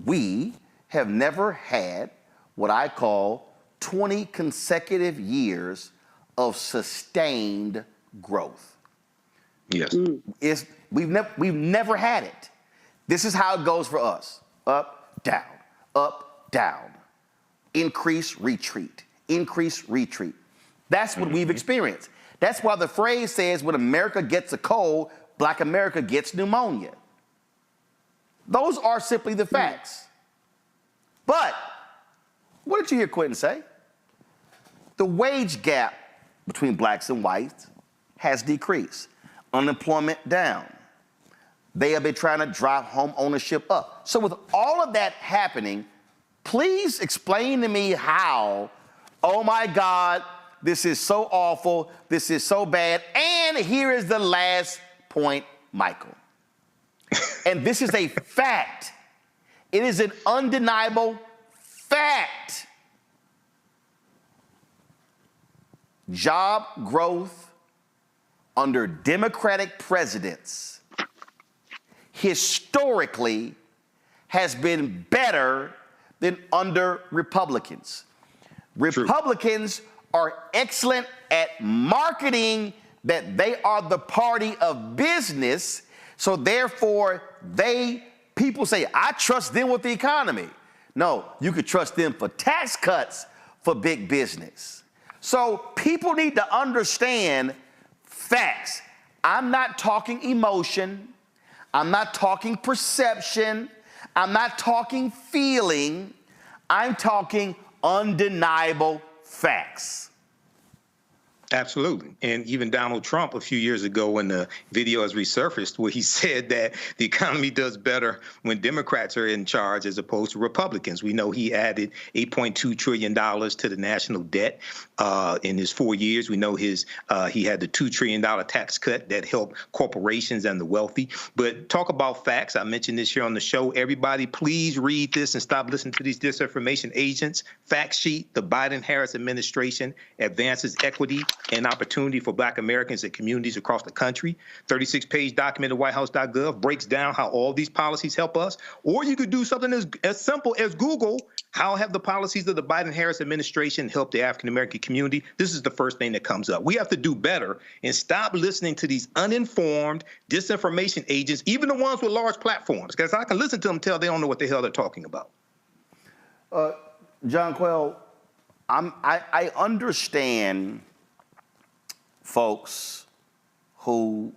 we have never had what I call 20 consecutive years of sustained growth. Yes. We've never had it. This is how it goes for us. Up, down, increase, retreat, increase, retreat. That's what we've experienced. That's why the phrase says when America gets a cold, Black America gets pneumonia. Those are simply the facts. But what did you hear Quentin say? The wage gap between blacks and whites has decreased. Unemployment down. They have been trying to drive home ownership up. So with all of that happening, please explain to me how, oh my God, this is so awful, this is so bad, and here is the last point, Michael. And this is a fact. It is an undeniable fact. Job growth under Democratic presidents historically has been better than under Republicans. Republicans are excellent at marketing that they are the party of business, so therefore people say, I trust them with the economy. No, you could trust them for tax cuts for big business. So people need to understand facts. I'm not talking emotion. I'm not talking perception. I'm not talking feeling. I'm talking undeniable facts. Absolutely. And even Donald Trump a few years ago when the video has resurfaced where he said that the economy does better when Democrats are in charge as opposed to Republicans. We know he added $8.2 trillion to the national debt in his 4 years. We know he had the $2 trillion tax cut that helped corporations and the wealthy. But talk about facts. I mentioned this here on the show. Everybody, please read this and stop listening to these disinformation agents. Fact sheet, the Biden-Harris administration advances equity and opportunity for Black Americans and communities across the country. 36-page document at whitehouse.gov breaks down how all these policies help us. Or you could do something as simple as Google, how have the policies of the Biden-Harris administration helped the African-American community? This is the first thing that comes up. We have to do better and stop listening to these uninformed disinformation agents, even the ones with large platforms, because I can listen to them tell they don't know what the hell they're talking about. John Quayle, I understand folks who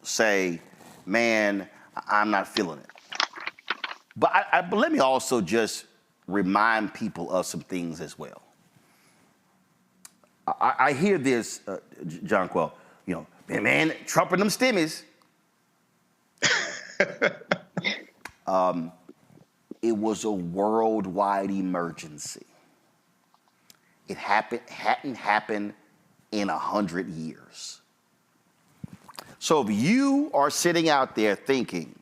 say, man, I'm not feeling it. But let me also just remind people of some things as well. I hear this, John Quayle, man, Trump and them stimmies. It was a worldwide emergency. It hadn't happened in 100 years. So if you are sitting out there thinking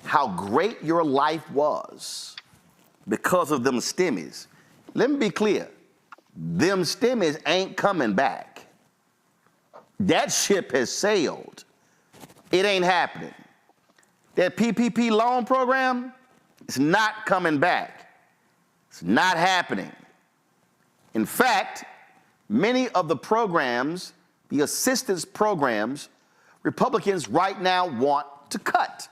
how great your life was because of them stimmies. Let me be clear. Them stimmies ain't coming back. That ship has sailed. It ain't happening. That PPP loan program, it's not coming back. It's not happening. In fact, many of the programs, the assistance programs, Republicans right now want to cut.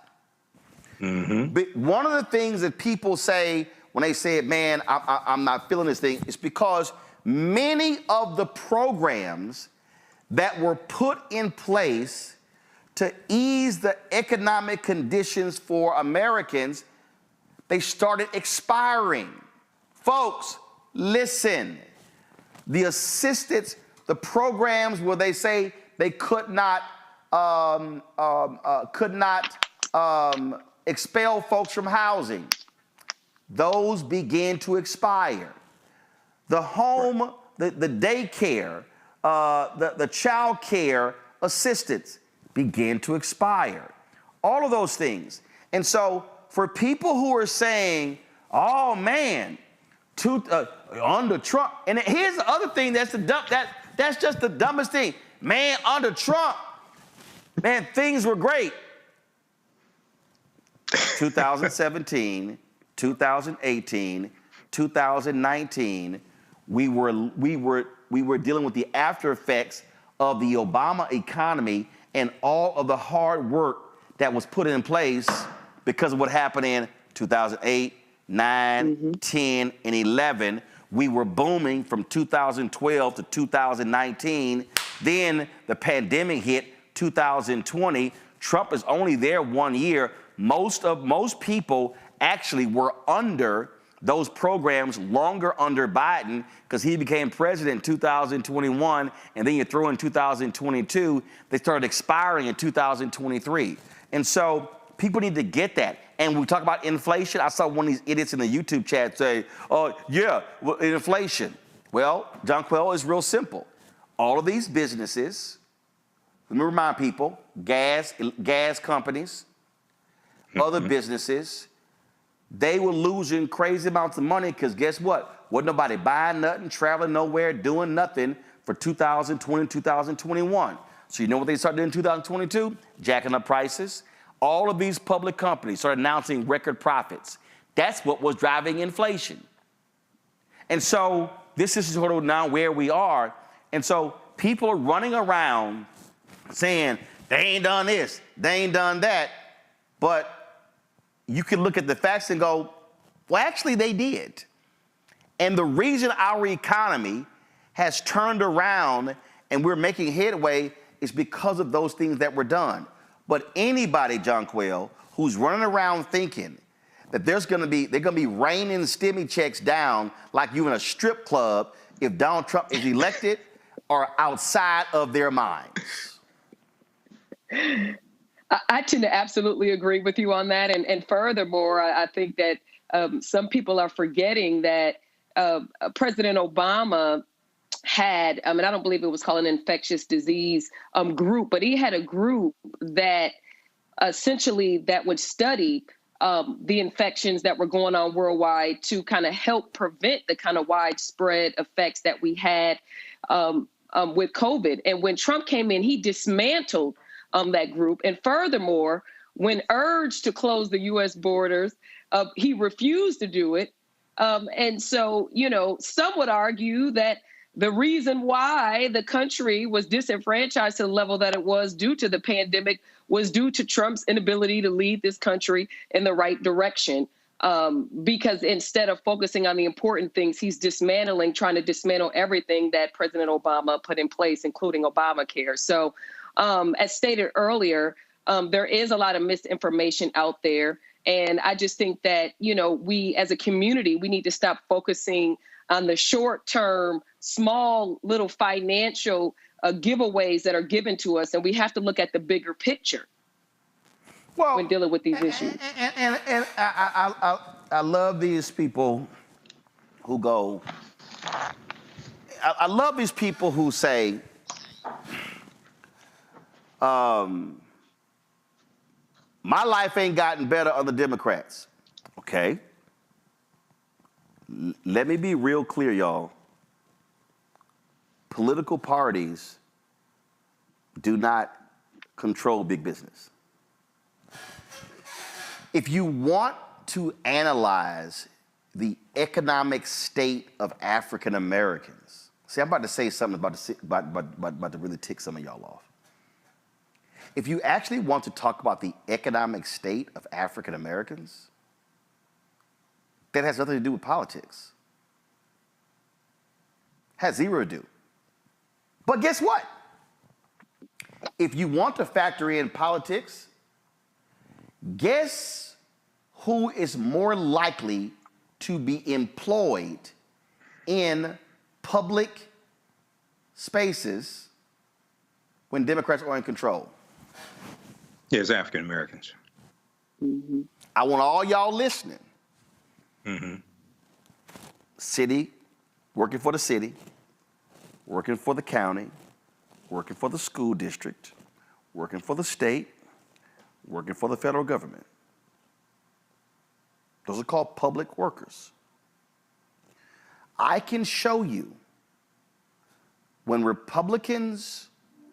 But one of the things that people say when they say, man, I'm not feeling this thing, is because many of the programs that were put in place to ease the economic conditions for Americans, they started expiring. Folks, listen. The assistance, the programs where they say they could not expel folks from housing, those began to expire. The home, the daycare, the child care assistance began to expire. All of those things. And so for people who are saying, oh man, under Trump, and here's the other thing that's that's just the dumbest thing. Man, under Trump, man, things were great. 2017, 2018, 2019, we were dealing with the after effects of the Obama economy and all of the hard work that was put in place because of what happened in 2008, 9, 10, and 11. We were booming from 2012 to 2019. Then the pandemic hit 2020. Trump is only there 1 year. Most people actually were under those programs longer under Biden because he became president in 2021, and then you throw in 2022, they started expiring in 2023. And so people need to get that. And when we talk about inflation, I saw one of these idiots in the YouTube chat say, oh, yeah, well, inflation. Well, John Quell, is real simple. All of these businesses, let me remind people, gas companies, other businesses, they were losing crazy amounts of money because guess what? Wasn't nobody buying nothing, traveling nowhere, doing nothing for 2020, 2021. So you know what they started doing in 2022? Jacking up prices. All of these public companies started announcing record profits. That's what was driving inflation. And so this is sort of now where we are. And so people are running around saying, they ain't done this, they ain't done that. But you can look at the facts and go, well, actually they did. And the reason our economy has turned around and we're making headway is because of those things that were done. But anybody, John Quell, who's running around thinking that they're gonna be raining stimmy checks down like you in a strip club if Donald Trump is elected are outside of their minds. I tend to absolutely agree with you on that. And furthermore, I think that some people are forgetting that President Obama had, I don't believe it was called an infectious disease group, but he had a group that essentially that would study the infections that were going on worldwide to kind of help prevent the kind of widespread effects that we had with COVID. And when Trump came in, he dismantled that group. And furthermore, when urged to close the U.S. borders, he refused to do it. And so, some would argue that the reason why the country was disenfranchised to the level that it was due to the pandemic was due to Trump's inability to lead this country in the right direction. Because instead of focusing on the important things, he's trying to dismantle everything that President Obama put in place, including Obamacare. So, as stated earlier, there is a lot of misinformation out there. And I just think that, we as a community, we need to stop focusing on the short-term, small little financial giveaways that are given to us. And we have to look at the bigger picture when dealing with these issues. And I love these people who go, I love these people who say, my life ain't gotten better under Democrats. Okay. Let me be real clear, y'all. Political parties do not control big business. If you want to analyze the economic state of African Americans, see, I'm about to say something about to really tick some of y'all off. If you actually want to talk about the economic state of African Americans, that has nothing to do with politics. Has zero to do. But guess what? If you want to factor in politics, guess who is more likely to be employed in public spaces when Democrats are in control? Yes, African Americans. Mm-hmm. I want all y'all listening. Mm-hmm. City, working for the city, working for the county, working for the school district, working for the state, working for the federal government. Those are called public workers. I can show you when Republicans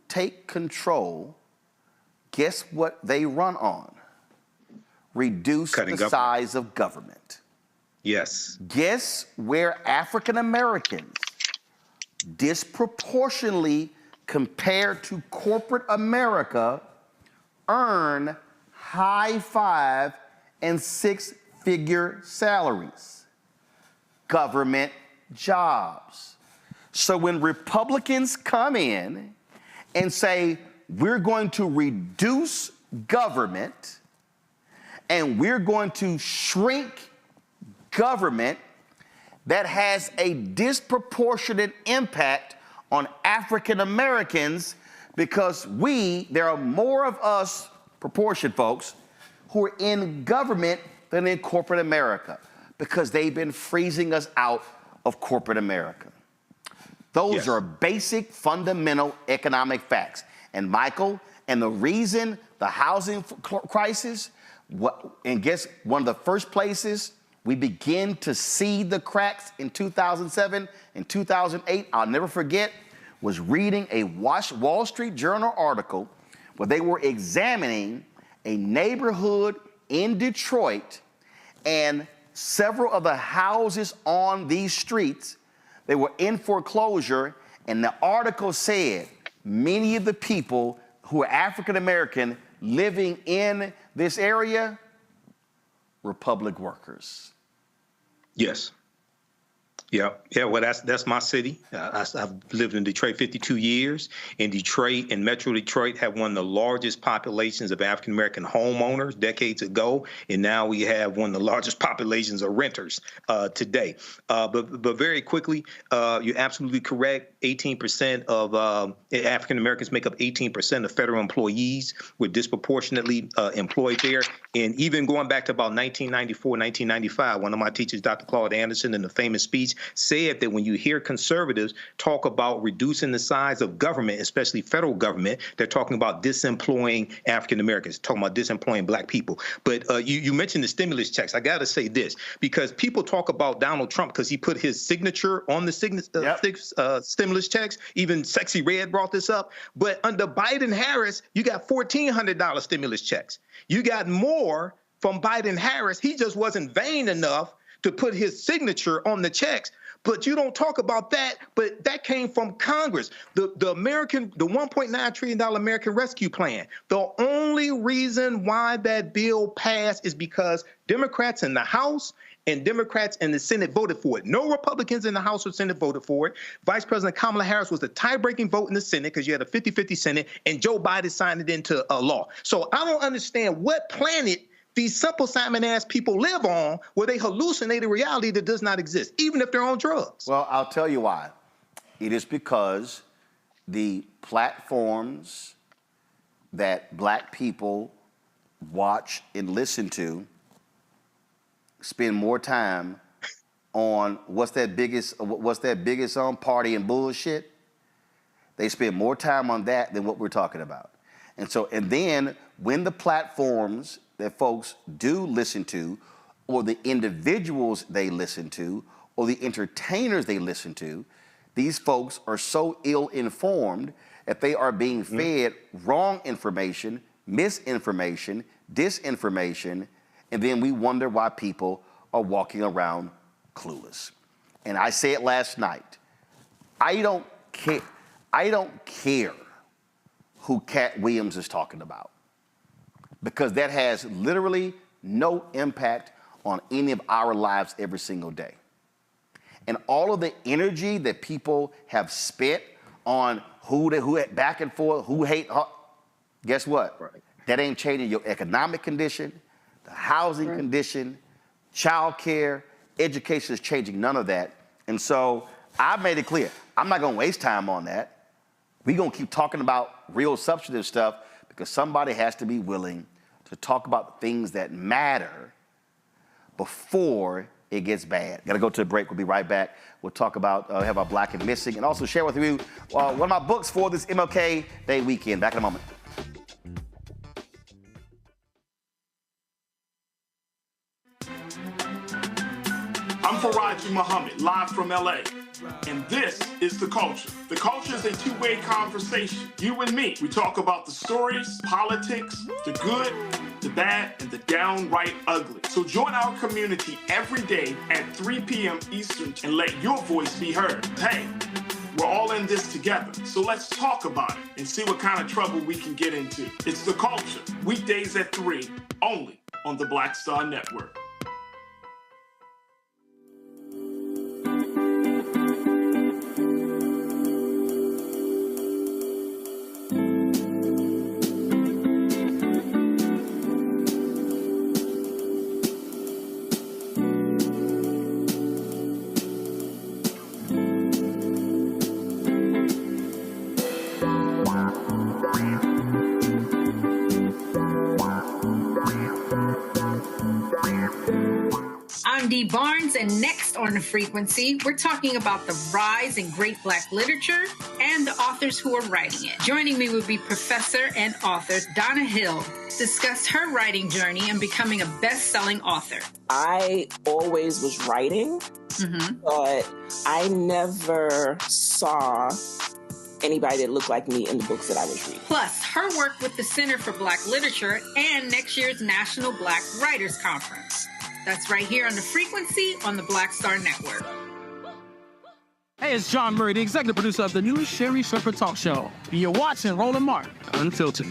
take control, guess what they run on? Reduce the size of government. Yes. Guess where African Americans disproportionately compared to corporate America earn high 5- and 6-figure salaries? Government jobs. So when Republicans come in and say, we're going to reduce government and we're going to shrink government, that has a disproportionate impact on African Americans because there are more of us, proportion folks, who are in government than in corporate America because they've been freezing us out of corporate America. Those are basic, fundamental economic facts. And Michael, and the reason the housing crisis, and guess one of the first places we begin to see the cracks in 2007 and 2008, I'll never forget, was reading a Wall Street Journal article where they were examining a neighborhood in Detroit and several of the houses on these streets, they were in foreclosure, and the article said many of the people who are African American living in this area were public workers. Yes. Yeah. Well, that's my city. I've lived in Detroit 52 years. In Detroit and Metro Detroit have one of the largest populations of African American homeowners decades ago, and now we have one of the largest populations of renters today. But very quickly, you're absolutely correct. 18% of African Americans make up 18% of federal employees. We're disproportionately employed there. And even going back to about 1994, 1995, one of my teachers, Dr. Claude Anderson, in the famous speech, said that when you hear conservatives talk about reducing the size of government, especially federal government, they're talking about disemploying African Americans, talking about disemploying black people. But you mentioned the stimulus checks. I got to say this, because people talk about Donald Trump because he put his signature on the stimulus checks. Even Sexy Red brought this up. But under Biden-Harris, you got $1,400 stimulus checks. You got more from Biden-Harris. He just wasn't vain enough to put his signature on the checks. But you don't talk about that, but that came from Congress. The $1.9 trillion American Rescue Plan. The only reason why that bill passed is because Democrats in the House and Democrats in the Senate voted for it. No Republicans in the House or Senate voted for it. Vice President Kamala Harris was the tie-breaking vote in the Senate because you had a 50-50 Senate, and Joe Biden signed it into a law. So I don't understand what planet these simple Simon-ass people live on where they hallucinate a reality that does not exist, even if they're on drugs. Well, I'll tell you why. It is because the platforms that black people watch and listen to spend more time on what's that biggest party and bullshit. They spend more time on that than what we're talking about. And then when the platforms that folks do listen to, or the individuals they listen to, or the entertainers they listen to, these folks are so ill-informed that they are being fed wrong information, misinformation, disinformation, and then we wonder why people are walking around clueless. And I said last night, I don't care who Cat Williams is talking about, because that has literally no impact on any of our lives every single day. And all of the energy that people have spent on who back and forth, who hate, guess what? Right. That ain't changing your economic condition, the housing condition, child care, education is changing none of that. And so I've made it clear, I'm not gonna waste time on that. We're gonna keep talking about real substantive stuff, because somebody has to be willing to talk about things that matter before it gets bad. Gotta go to a break. We'll be right back. We'll talk about, have our Black and Missing, and also share with you one of my books for this MLK Day weekend. Back in a moment. I'm Faraji Muhammad, live from LA. And this is The Culture. The Culture is a two-way conversation. You and me. We talk about the stories, politics, the good, the bad, and the downright ugly. So join our community every day at 3 p.m. Eastern and let your voice be heard. Hey, we're all in this together. So let's talk about it and see what kind of trouble we can get into. It's The Culture, weekdays at 3, only on the Black Star Network. I'm Dee Barnes, and next on The Frequency, we're talking about the rise in great Black literature and the authors who are writing it. Joining me would be professor and author Donna Hill, discuss her writing journey and becoming a best-selling author. I always was writing, but I never saw anybody that looked like me in the books that I was reading. Plus, her work with the Center for Black Literature and next year's National Black Writers Conference. That's right here on The Frequency on the Black Star Network. Hey, it's John Murray, the executive producer of the new Sherry Shepherd Talk Show. And you're watching Roland Martin, Unfiltered.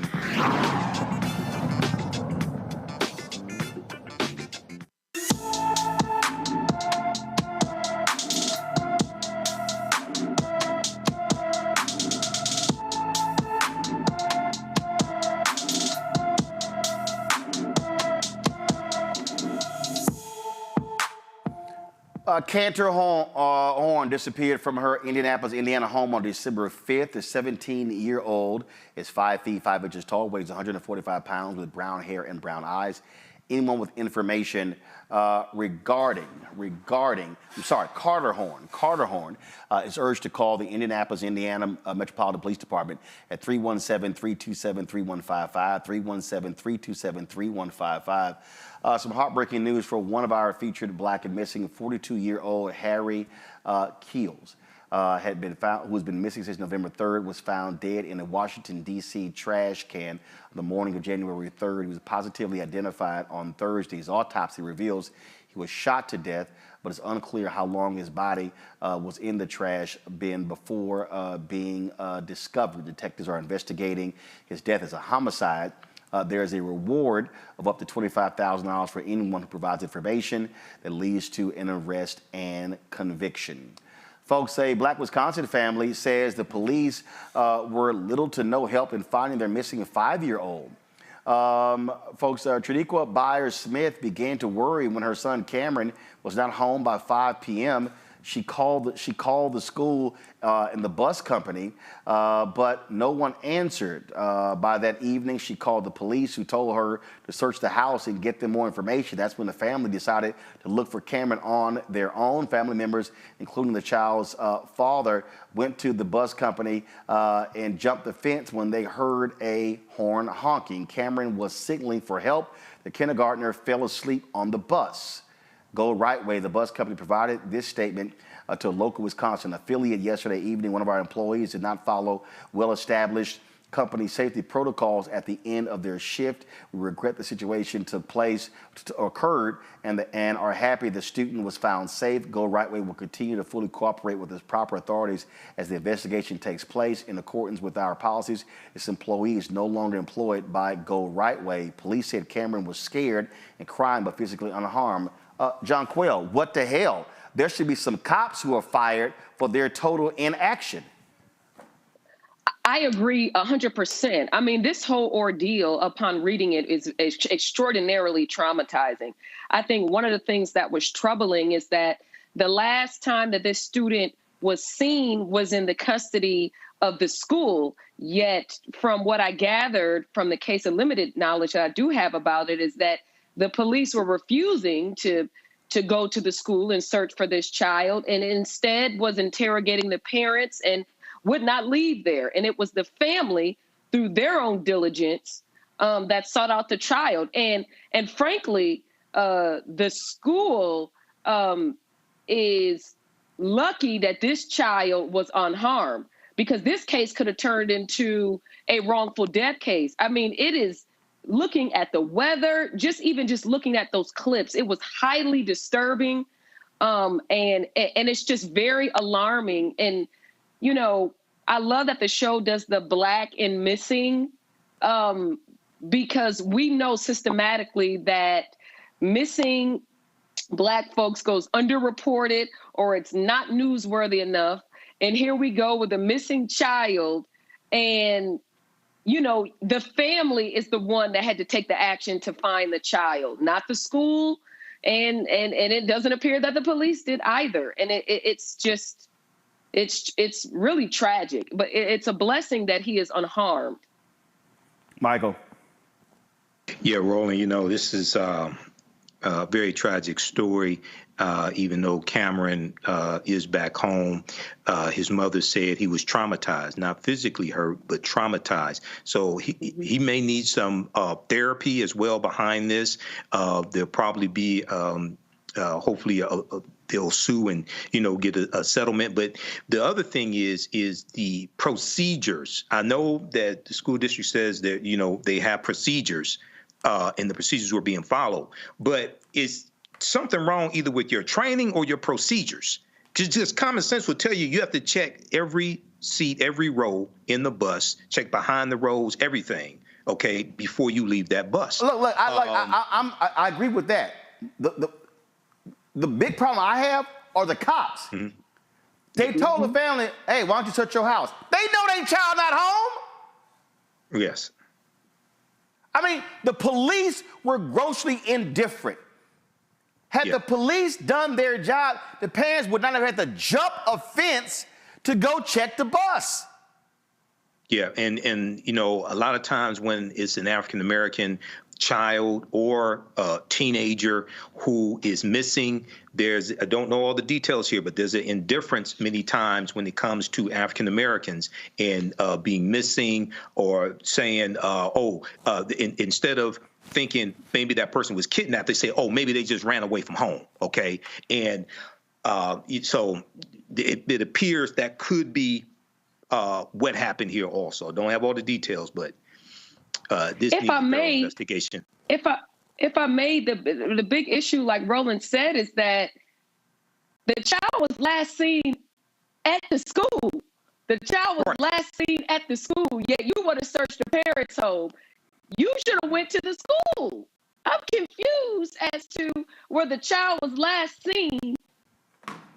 Cantor Horn disappeared from her Indianapolis, Indiana home on December 5th. The 17-year-old is 5 feet 5 inches tall, weighs 145 pounds, with brown hair and brown eyes. Anyone with information regarding Carter Horn is urged to call the Indianapolis, Indiana Metropolitan Police Department at 317-327-3155, 317-327-3155. Some heartbreaking news for one of our featured Black and Missing. 42-year-old Harry Keels had been found, who has been missing since November 3rd, was found dead in a Washington, D.C. trash can on the morning of January 3rd. He was positively identified on Thursday. His autopsy reveals he was shot to death, but it's unclear how long his body was in the trash bin before being discovered. Detectives are investigating his death as a homicide. There is a reward of up to $25,000 for anyone who provides information that leads to an arrest and conviction. Folks, a Black Wisconsin family says the police were little to no help in finding their missing 5-year-old. Folks, Triniqua Byers-Smith began to worry when her son Cameron was not home by 5 p.m. She called the school and the bus company, but no one answered. By that evening, she called the police, who told her to search the house and get them more information. That's when the family decided to look for Cameron on their own. Family members, including the child's father, went to the bus company and jumped the fence when they heard a horn honking. Cameron was signaling for help. The kindergartner fell asleep on the bus. Go Right Way, the bus company, provided this statement to a local Wisconsin affiliate yesterday evening. One of our employees did not follow well-established company safety protocols at the end of their shift. We regret the situation occurred and are happy the student was found safe. Go Right Way will continue to fully cooperate with the proper authorities as the investigation takes place. In accordance with our policies, this employee is no longer employed by Go Right Way. Police said Cameron was scared and crying but physically unharmed. John Quayle, what the hell? There should be some cops who are fired for their total inaction. I agree 100%. I mean, this whole ordeal, upon reading it, is extraordinarily traumatizing. I think one of the things that was troubling is that the last time that this student was seen was in the custody of the school. Yet, from what I gathered from the case of limited knowledge that I do have about it, is that the police were refusing to go to the school and search for this child, and instead was interrogating the parents and would not leave there. And it was the family, through their own diligence, that sought out the child. And frankly, the school is lucky that this child was unharmed, because this case could have turned into a wrongful death case. I mean, it is looking at the weather, just looking at those clips, it was highly disturbing. And it's just very alarming. And, you know, I love that the show does the Black and missing, because we know systematically that missing Black folks goes underreported or it's not newsworthy enough. And here we go with a missing child, and, you know, the family is the one that had to take the action to find the child, not the school. And it doesn't appear that the police did either. And it's just, it's really tragic, but it's a blessing that he is unharmed. Michael. Yeah, Roland, you know, this is a very tragic story. Even though Cameron is back home, his mother said he was traumatized, not physically hurt, but traumatized. So he may need some therapy as well behind this. There'll probably be, hopefully, they'll sue and, you know, get a settlement. But the other thing is the procedures. I know that the school district says that, you know, they have procedures and the procedures were being followed. But is something wrong either with your training or your procedures? Just common sense would tell you you have to check every seat, every row in the bus, check behind the rows, everything, okay, before you leave that bus. Look, I agree with that. The big problem I have are the cops. Mm-hmm. They told the family, hey, why don't you search your house? They know their child not home. Yes. I mean, the police were grossly indifferent. Had the police done their job, the parents would not have had to jump a fence to go check the bus. Yeah, and you know, a lot of times when it's an African-American child or a teenager who is missing, I don't know all the details here, but there's an indifference many times when it comes to African Americans and being missing, or saying, instead of thinking maybe that person was kidnapped, they say, oh, maybe they just ran away from home, okay? And so it appears that could be what happened here also. Don't have all the details, but this needs a thorough investigation. If I made the big issue, like Roland said, is that the child was last seen at the school. The child was last seen at the school, yet you want to search the parents' home. You should have went to the school. I'm confused as to where the child was last seen.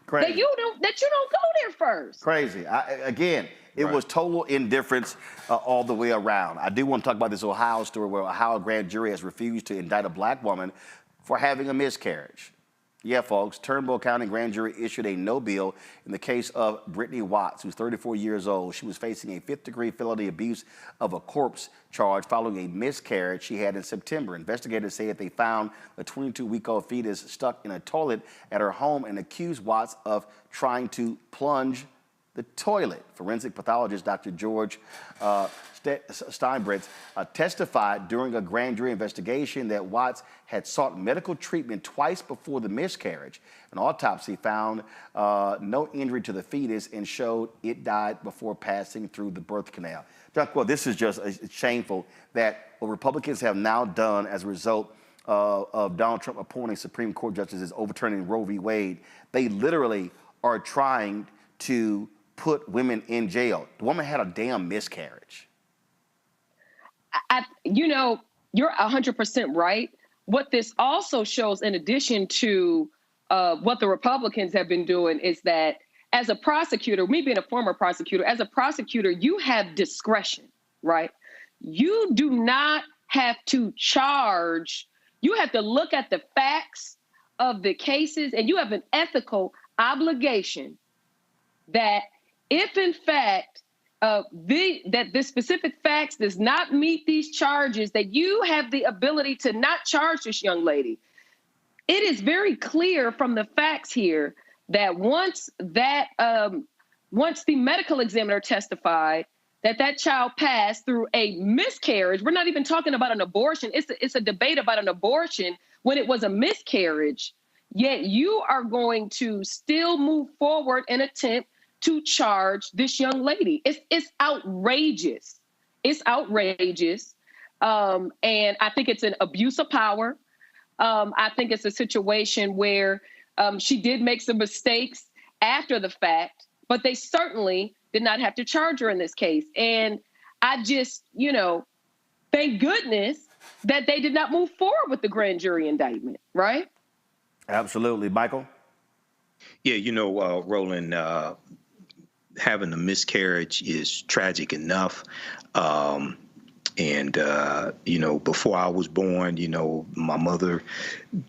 Crazy. That you don't go there first. Crazy. It was total indifference all the way around. I do want to talk about this Ohio story where Ohio grand jury has refused to indict a Black woman for having a miscarriage. Yeah, folks, Turnbull County grand jury issued a no bill in the case of Brittany Watts, who's 34 years old. She was facing a 5th-degree felony abuse of a corpse charge following a miscarriage she had in September. Investigators say that they found the 22-week-old fetus stuck in a toilet at her home and accused Watts of trying to plunge the toilet. Forensic pathologist Dr. George Steinbretz testified during a grand jury investigation that Watts had sought medical treatment twice before the miscarriage. An autopsy found no injury to the fetus and showed it died before passing through the birth canal. Well, this is just shameful that what Republicans have now done as a result of Donald Trump appointing Supreme Court justices overturning Roe v. Wade. They literally are trying to put women in jail. The woman had a damn miscarriage. You know, you're 100% right. What this also shows, in addition to what the Republicans have been doing, is that as a prosecutor, me being a former prosecutor, as a prosecutor, you have discretion, right? You do not have to charge. You have to look at the facts of the cases, and you have an ethical obligation that if in fact that the specific facts does not meet these charges, that you have the ability to not charge this young lady. It is very clear from the facts here that once the medical examiner testified that child passed through a miscarriage, we're not even talking about an abortion. It's a debate about an abortion when it was a miscarriage, yet you are going to still move forward and attempt to charge this young lady. It's outrageous. It's outrageous. And I think it's an abuse of power. I think it's a situation where she did make some mistakes after the fact, but they certainly did not have to charge her in this case. And I just, thank goodness that they did not move forward with the grand jury indictment, right? Absolutely. Michael? Yeah, Roland, having a miscarriage is tragic enough. Before I was born, my mother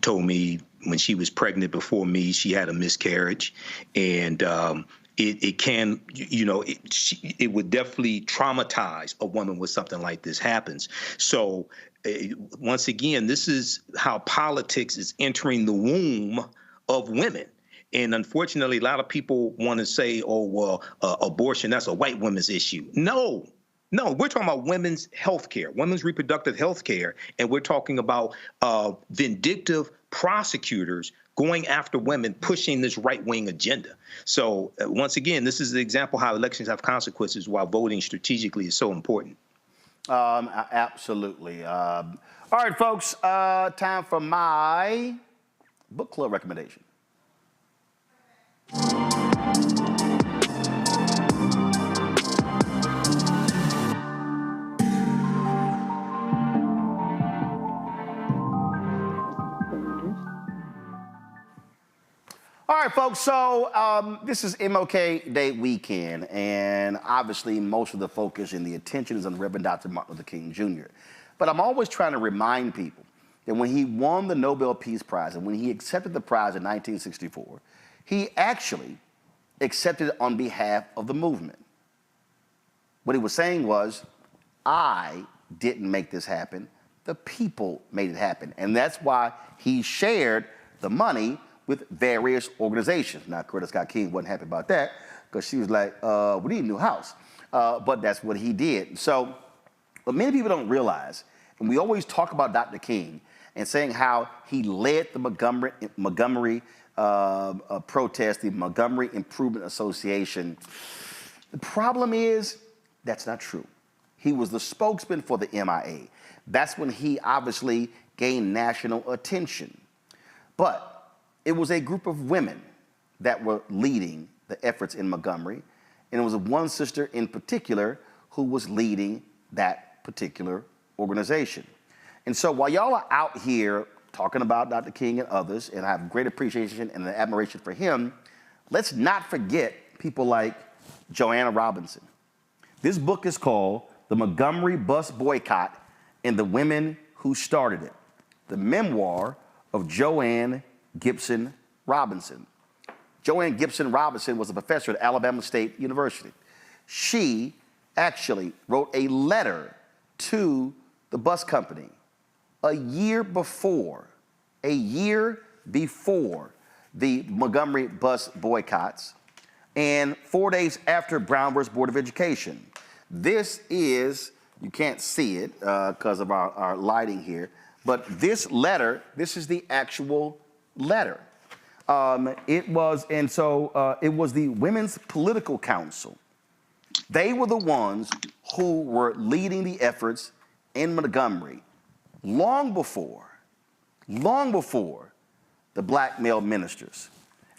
told me when she was pregnant before me, she had a miscarriage. And it would definitely traumatize a woman when something like this happens. So once again, this is how politics is entering the womb of women. And unfortunately, a lot of people want to say, abortion, that's a white woman's issue. No, we're talking about women's health care, women's reproductive health care. And we're talking about vindictive prosecutors going after women, pushing this right-wing agenda. So once again, this is the example how elections have consequences while voting strategically is so important. Absolutely. All right, folks, time for my book club recommendation. All right, folks, so this is MLK Day weekend, and obviously most of the focus and the attention is on Reverend Dr. Martin Luther King Jr. But I'm always trying to remind people that when he won the Nobel Peace Prize and when he accepted the prize in 1964, he actually accepted it on behalf of the movement. What he was saying was, I didn't make this happen, the people made it happen. And that's why he shared the money with various organizations. Now, Coretta Scott King wasn't happy about that because she was like, we need a new house. But that's what he did. So what many people don't realize, and we always talk about Dr. King and saying how he led the Montgomery protest, the Montgomery Improvement Association. The problem is that's not true. He was the spokesman for the MIA. That's when he obviously gained national attention. But it was a group of women that were leading the efforts in Montgomery, and it was one sister in particular who was leading that particular organization. And so while y'all are out here talking about Dr. King and others, and I have great appreciation and admiration for him, let's not forget people like Joanna Robinson. This book is called The Montgomery Bus Boycott and the Women Who Started It, the memoir of Joanne Gibson Robinson. Joanne Gibson Robinson was a professor at Alabama State University. She actually wrote a letter to the bus company a year before the Montgomery bus boycotts. and 4 days after Brown versus Board of Education. This is, you can't see it because of our lighting here, but this letter, this is the actual letter. It was the Women's Political Council. They were the ones who were leading the efforts in Montgomery long before the black male ministers.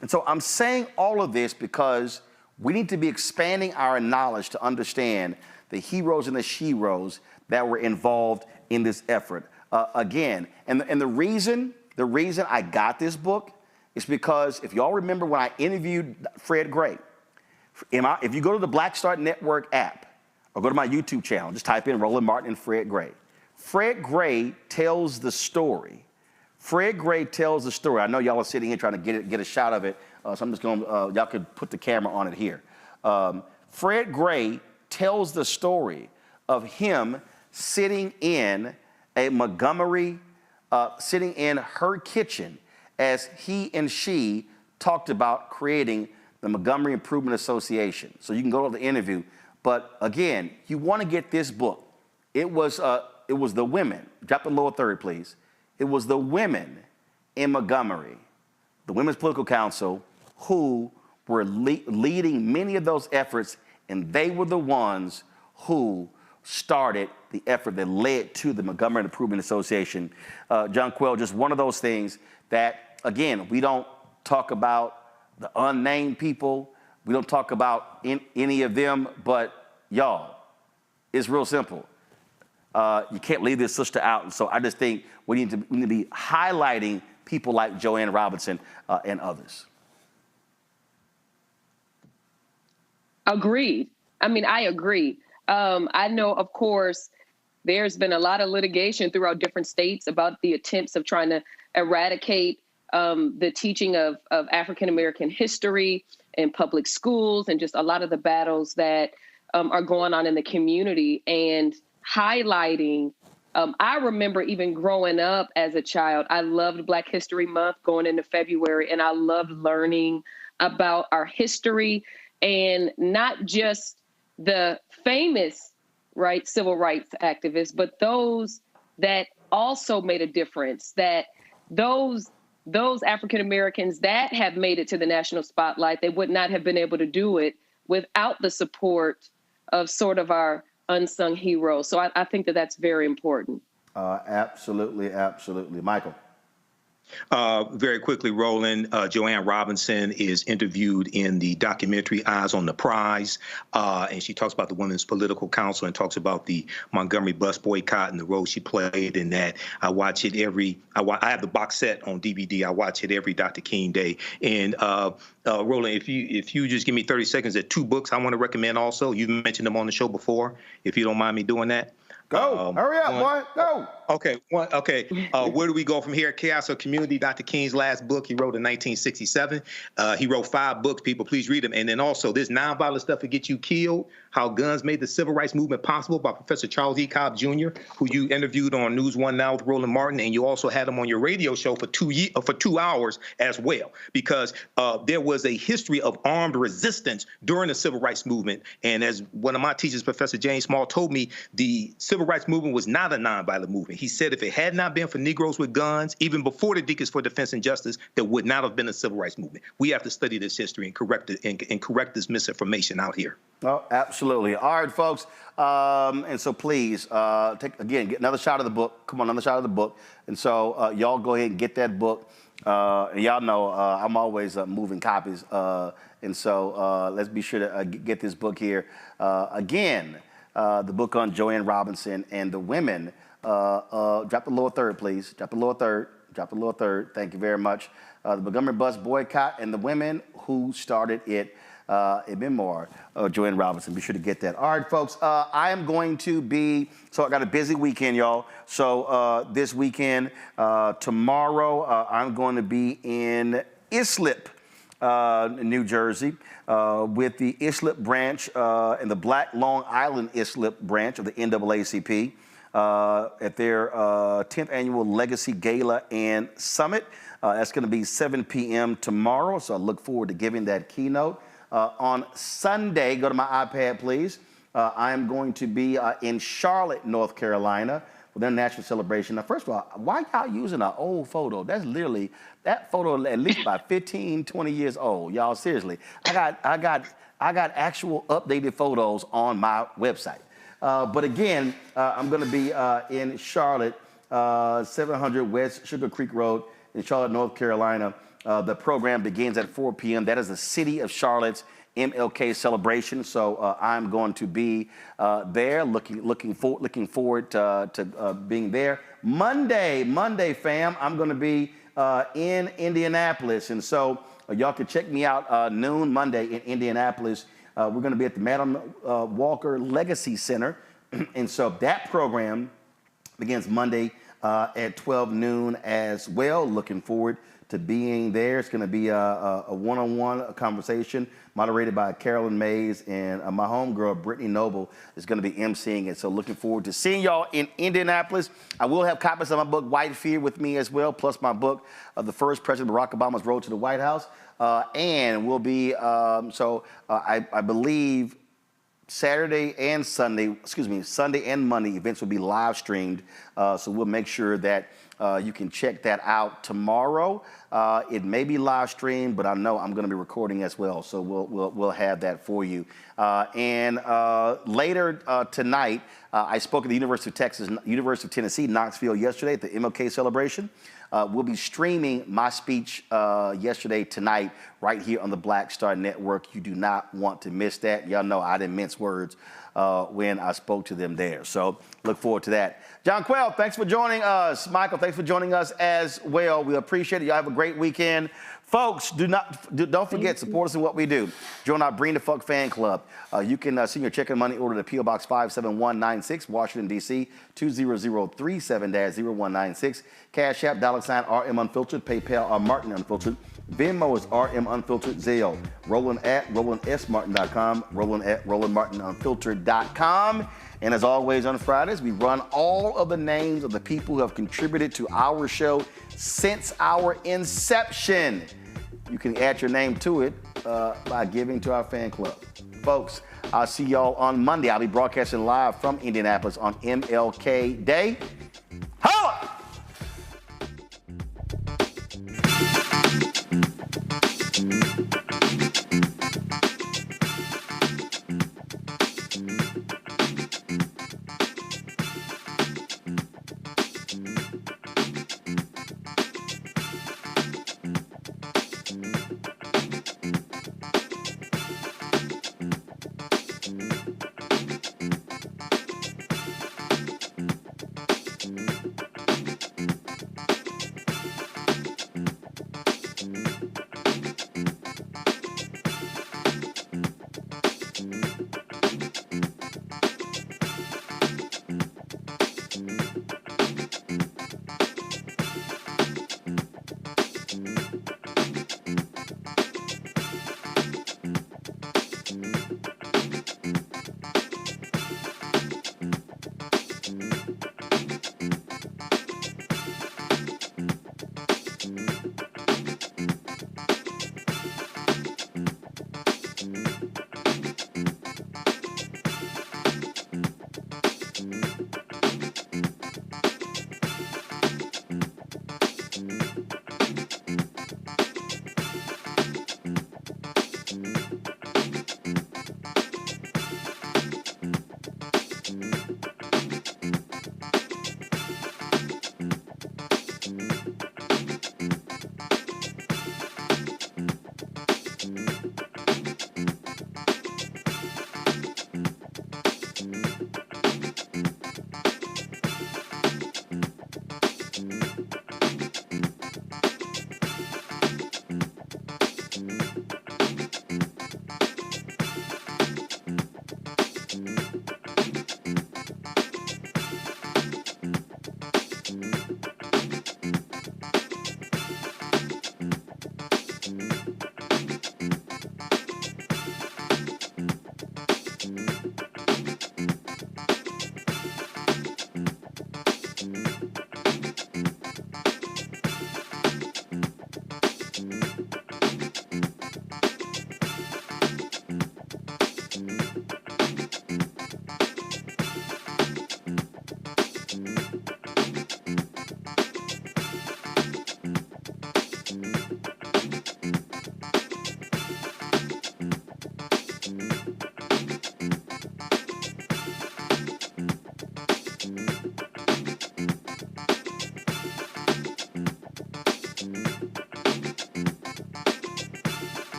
And so I'm saying all of this because we need to be expanding our knowledge to understand the heroes and the sheroes that were involved in this effort. Again, and the reason I got this book is because if y'all remember when I interviewed Fred Gray, if you go to the Black Star Network app or go to my YouTube channel, just type in Roland Martin and Fred Gray. Fred Gray tells the story. Fred Gray tells the story. I know y'all are sitting here trying to get a shot of it, so I'm just going to, y'all could put the camera on it here. Fred Gray tells the story of him sitting in a Montgomery, sitting in her kitchen as he and she talked about creating the Montgomery Improvement Association. So you can go to the interview. But again, you want to get this book. It was the women, drop the lower third, please. It was the women in Montgomery, the Women's Political Council, who were leading many of those efforts, and they were the ones who started the effort that led to the Montgomery Improvement Association. John Quell, just one of those things that, again, we don't talk about the unnamed people. We don't talk about any of them, but y'all, it's real simple. You can't leave this sister out. And so I just think we need to be highlighting people like Joanne Robinson and others. Agreed. I mean, I agree. I know, of course, there's been a lot of litigation throughout different states about the attempts of trying to eradicate the teaching of African-American history in public schools and just a lot of the battles that are going on in the community and highlighting. I remember even growing up as a child, I loved Black History Month going into February, and I loved learning about our history and not just the famous, right, civil rights activists, but those that also made a difference, that those African Americans that have made it to the national spotlight, they would not have been able to do it without the support of sort of our unsung heroes. So I think that that's very important. Absolutely, absolutely. Michael. Very quickly, Roland, Joanne Robinson is interviewed in the documentary Eyes on the Prize, and she talks about the Women's Political Council and talks about the Montgomery bus boycott and the role she played in that. I watch it I have the box set on DVD. I watch it every Dr. King Day. And Roland, if you just give me 30 seconds, there are 2 books I want to recommend also. You've mentioned them on the show before, if you don't mind me doing that. Go. Hurry up, boy. Go. Okay. Where do we go from here? Chaos or Community, Dr. King's last book he wrote in 1967. He wrote 5 books. People, please read them. And then also this Nonviolent Stuff That Gets You Killed, How Guns Made the Civil Rights Movement Possible by Professor Charles E. Cobb Jr., who you interviewed on News One Now with Roland Martin, and you also had him on your radio show for 2 hours as well, because there was a history of armed resistance during the Civil Rights Movement. And as one of my teachers, Professor James Small, told me, the Civil Rights Movement was not a nonviolent movement. He said if it had not been for Negroes with guns, even before the Deacons for Defense and Justice, there would not have been a Civil Rights Movement. We have to study this history and correct it and correct this misinformation out here. Oh, absolutely. All right, folks. And so please, get another shot of the book. Come on, another shot of the book. And so y'all go ahead and get that book. And y'all know I'm always moving copies. And so let's be sure to get this book here. Again, the book on Joanne Robinson and the women. Drop the lower third, please. Drop the lower third. Drop the lower third. Thank you very much. The Montgomery bus boycott and the women who started it. A memoir of Joanne Robinson. Be sure to get that. All right, folks, I am going to be, so I got a busy weekend, y'all. So this weekend, tomorrow, I'm going to be in Islip, New Jersey, with the Islip branch and the Black Long Island Islip branch of the NAACP at their 10th annual Legacy Gala and Summit. That's going to be 7 p.m. tomorrow, so I look forward to giving that keynote. On Sunday, go to my iPad, please. I am going to be in Charlotte, North Carolina for their national celebration. Now, first of all, why y'all using an old photo? That's literally, that photo at least about 15, 20 years old. Y'all, seriously. I got actual updated photos on my website. But again, I'm going to be in Charlotte, 700 West Sugar Creek Road in Charlotte, North Carolina. The program begins at 4 p.m. That is the City of Charlotte's MLK celebration. So I'm going to be there, looking forward to being there. Monday, fam, I'm going to be in Indianapolis, and so y'all can check me out noon Monday in Indianapolis. We're going to be at the Madam Walker Legacy Center, and so that program begins Monday at 12 noon as well. Looking forward to being there. It's going to be a one-on-one conversation moderated by Carolyn Mays, and my homegirl, Brittany Noble, is going to be emceeing it. So looking forward to seeing y'all in Indianapolis. I will have copies of my book, White Fear, with me as well, plus my book, The First President Barack Obama's Road to the White House. And we'll be, I believe, Sunday and Monday events will be live streamed. So we'll make sure that you can check that out tomorrow. It may be live streamed, but I know I'm going to be recording as well. So we'll have that for you. And later tonight, I spoke at the University of Tennessee, Knoxville yesterday at the MLK celebration. We'll be streaming my speech yesterday tonight right here on the Black Star Network. You do not want to miss that. Y'all know I didn't mince words when I spoke to them there. So look forward to that. John Quell, thanks for joining us. Michael, thanks for joining us as well. We appreciate it. Y'all have a great weekend. Folks, don't forget, support us in what we do. Join our Bring the Fuck fan club. You can send your check and money order to P.O. Box 57196, Washington, D.C., 20037-0196. Cash App, $RM Unfiltered. PayPal, Martin Unfiltered. Venmo is RM Unfiltered. Zelle, Roland at RolandSMartin.com. Roland at RolandMartinUnfiltered.com. And as always on Fridays, we run all of the names of the people who have contributed to our show since our inception. You can add your name to it by giving to our fan club. Folks, I'll see y'all on Monday. I'll be broadcasting live from Indianapolis on MLK Day.